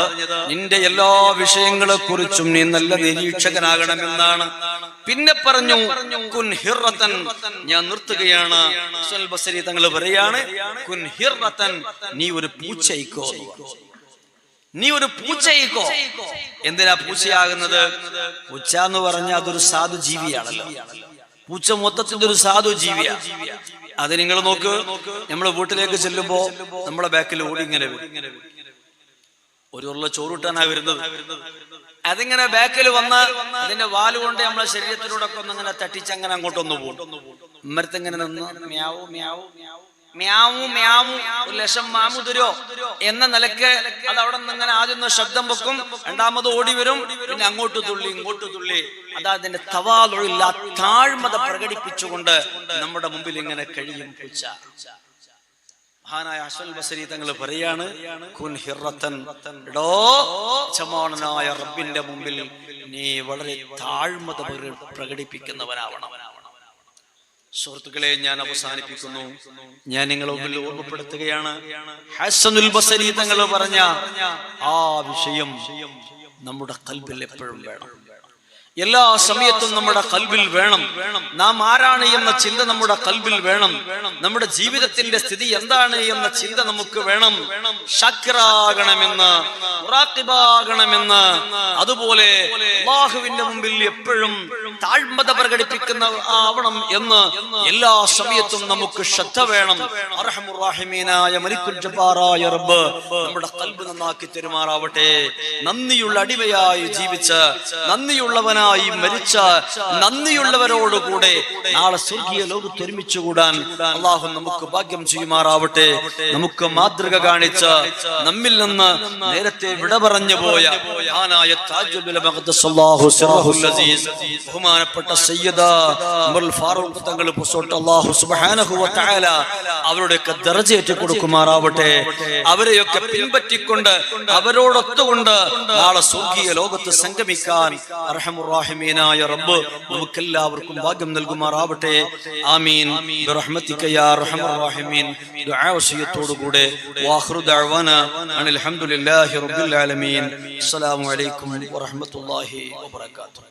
നിന്റെ എല്ലാ വിഷയങ്ങളെ കുറിച്ചും നീ നല്ല നിരീക്ഷകനാകണമെന്നാണ്. പിന്നെ പറഞ്ഞു കുൻ ഹിർറത്തൻ. ഞാൻ നിർത്തുകയാണ്. ഹസനുൽ ബസരി തങ്ങൾ പറയാണ്, കുൻ ഹിർറത്തൻ, നീ ഒരു പൂച്ചയിക്കോ, നീ ഒരു പൂച്ചയിക്കോ. എന്തിനാ പൂച്ചയാകുന്നത്? പൂച്ച എന്ന് പറഞ്ഞാൽ അതൊരു സാധു ജീവിയാണല്ലോ. പൂച്ച മൊത്തത്തിന്റെ ഒരു സാധു ജീവിയാ. അത് നിങ്ങൾ നോക്ക്, നമ്മള് വീട്ടിലേക്ക് ചെല്ലുമ്പോ നമ്മളെ ബാക്കിൽ ഓടി ഇങ്ങനെ വരും. ഒരു ഉള്ള ചോറിട്ടാനാ വരുന്നത്. അതിങ്ങനെ ബാക്കിൽ വന്ന് അതിന്റെ വാലുകൊണ്ട് നമ്മളെ ശരീരത്തിലൂടെ ഒക്കെ ഒന്നിങ്ങനെ തട്ടിച്ചങ്ങനെ അങ്ങോട്ടൊന്ന് പോകും. ഉമ്മരത്തിങ്ങനെ നിന്ന് മ്യാവു മ്യാവു മ്യാവു മ്യാവു, ഒരു ലക്ഷം മാമു തരോ എന്ന നിലക്ക് അത് അവിടെ നിന്ന് ഇങ്ങനെ ആദ്യം ശബ്ദം വെക്കും, രണ്ടാമത് ഓടി വരും, പിന്നെ അങ്ങോട്ട് തുള്ളി ഇങ്ങോട്ട് തുള്ളി. അതാ അതിന്റെ തവാളുള്ള താഴ്മത പ്രകടിപ്പിച്ചുകൊണ്ട് നമ്മുടെ മുമ്പിൽ ഇങ്ങനെ കഴിയും പൂച്ച. മഹാനായ ഹസനുൽ ബസരി തങ്ങൾ പറയാണ്, കുൻ ഹിർറത്തൻ, എടോ യജമാനനായ റബ്ബിന്റെ മുമ്പിൽ നീ വളരെ താഴ്മത പ്രകടിപ്പിക്കുന്നവനാവണം. സുഹൃത്തുക്കളെ, ഞാൻ അവസാനിപ്പിക്കുന്നു. ഞാൻ നിങ്ങളെ മുമ്പിൽ ഓർമ്മപ്പെടുത്തുകയാണ്, ഹസനുൽ ബസരി തങ്ങൾ പറഞ്ഞ ആ വിഷയം നമ്മുടെ ഖൽബിൽ എപ്പോഴും വേണം. എല്ലാ സമയത്തും നമ്മുടെ കൽബിൽ വേണം. നാം ആരാണ് എന്ന ചിന്ത നമ്മുടെ കൽബിൽ വേണം. നമ്മുടെ ജീവിതത്തിന്റെ സ്ഥിതി എന്താണ് എന്ന ചിന്ത നമുക്ക് വേണം. ശാക്കിറാകണമെന്ന്, മുറാഖിബാകണമെന്ന്, അതുപോലെ അല്ലാഹുവിന്റെ മുമ്പിൽ എപ്പോഴും താഴ്മത പ്രകടിപ്പിക്കുന്ന ആവണം എന്ന് എല്ലാ സമയത്തും നമുക്ക് ശ്രദ്ധ വേണം. അർഹമുർ റഹീമീനായ മലിക്കുൽ ജബ്ബാറായ റബ്ബ് നമ്മുടെ കൽബ് നന്നാക്കി തെരുമാറാവട്ടെ. നന്ദിയുള്ള അടിമയായി ജീവിച്ച് നന്ദിയുള്ളവനായി മരിച്ച നന്ദിയുള്ളവരോടുകൂടെ നാളെ സ്വർഗീയ ലോകത്ത് ഒരുമിച്ച് കൂടാൻ അല്ലാഹു നമുക്ക് ഭാഗ്യം ചെയ്യുമാറാവട്ടെ. നമുക്ക് മാതൃക കാണിച്ച, നമ്മിൽ നിന്ന് നേരത്തെ വിട പറഞ്ഞു പോയ മഹാനായ താജുൽ മഖ്ദസല്ലാഹു സിറഹുൽ അസീസ് ബഹുമാനപ്പെട്ട സയ്യിദ ഉമറുൽ ഫാറൂഖ് തങ്ങൾ പുസോട്ട് അല്ലാഹു സുബ്ഹാനഹു വ തആല അവരുടെയൊക്കെ ദർജയേറ്റി കൊടുക്കുമാറാവട്ടെ. അവരെയൊക്കെ പിൻപറ്റിക്കൊണ്ട് അവരോടൊത്തുകൊണ്ട് നാളെ സ്വർഗീയ ലോകത്ത് സംഗമിക്കാൻ അർഹമുർ റഹീമീനായ റബ്ബ് നമുക്കെല്ലാവർക്കും ഭാഗ്യം നൽകുമാറാവട്ടെ. ആമീൻ ബിറഹ്മതിക യാ അർഹമർ റഹീമീൻ. ദുആ വസിയത്തോടുകൂടെ വാഖിറു ദഅവാന അനിൽ ഹംദുലില്ലാഹി റബ്ബിൽ ആലമീൻ. അസ്സലാമു അലൈക്കും വറഹ്മത്തുള്ളാഹി വബറകാതുഹു.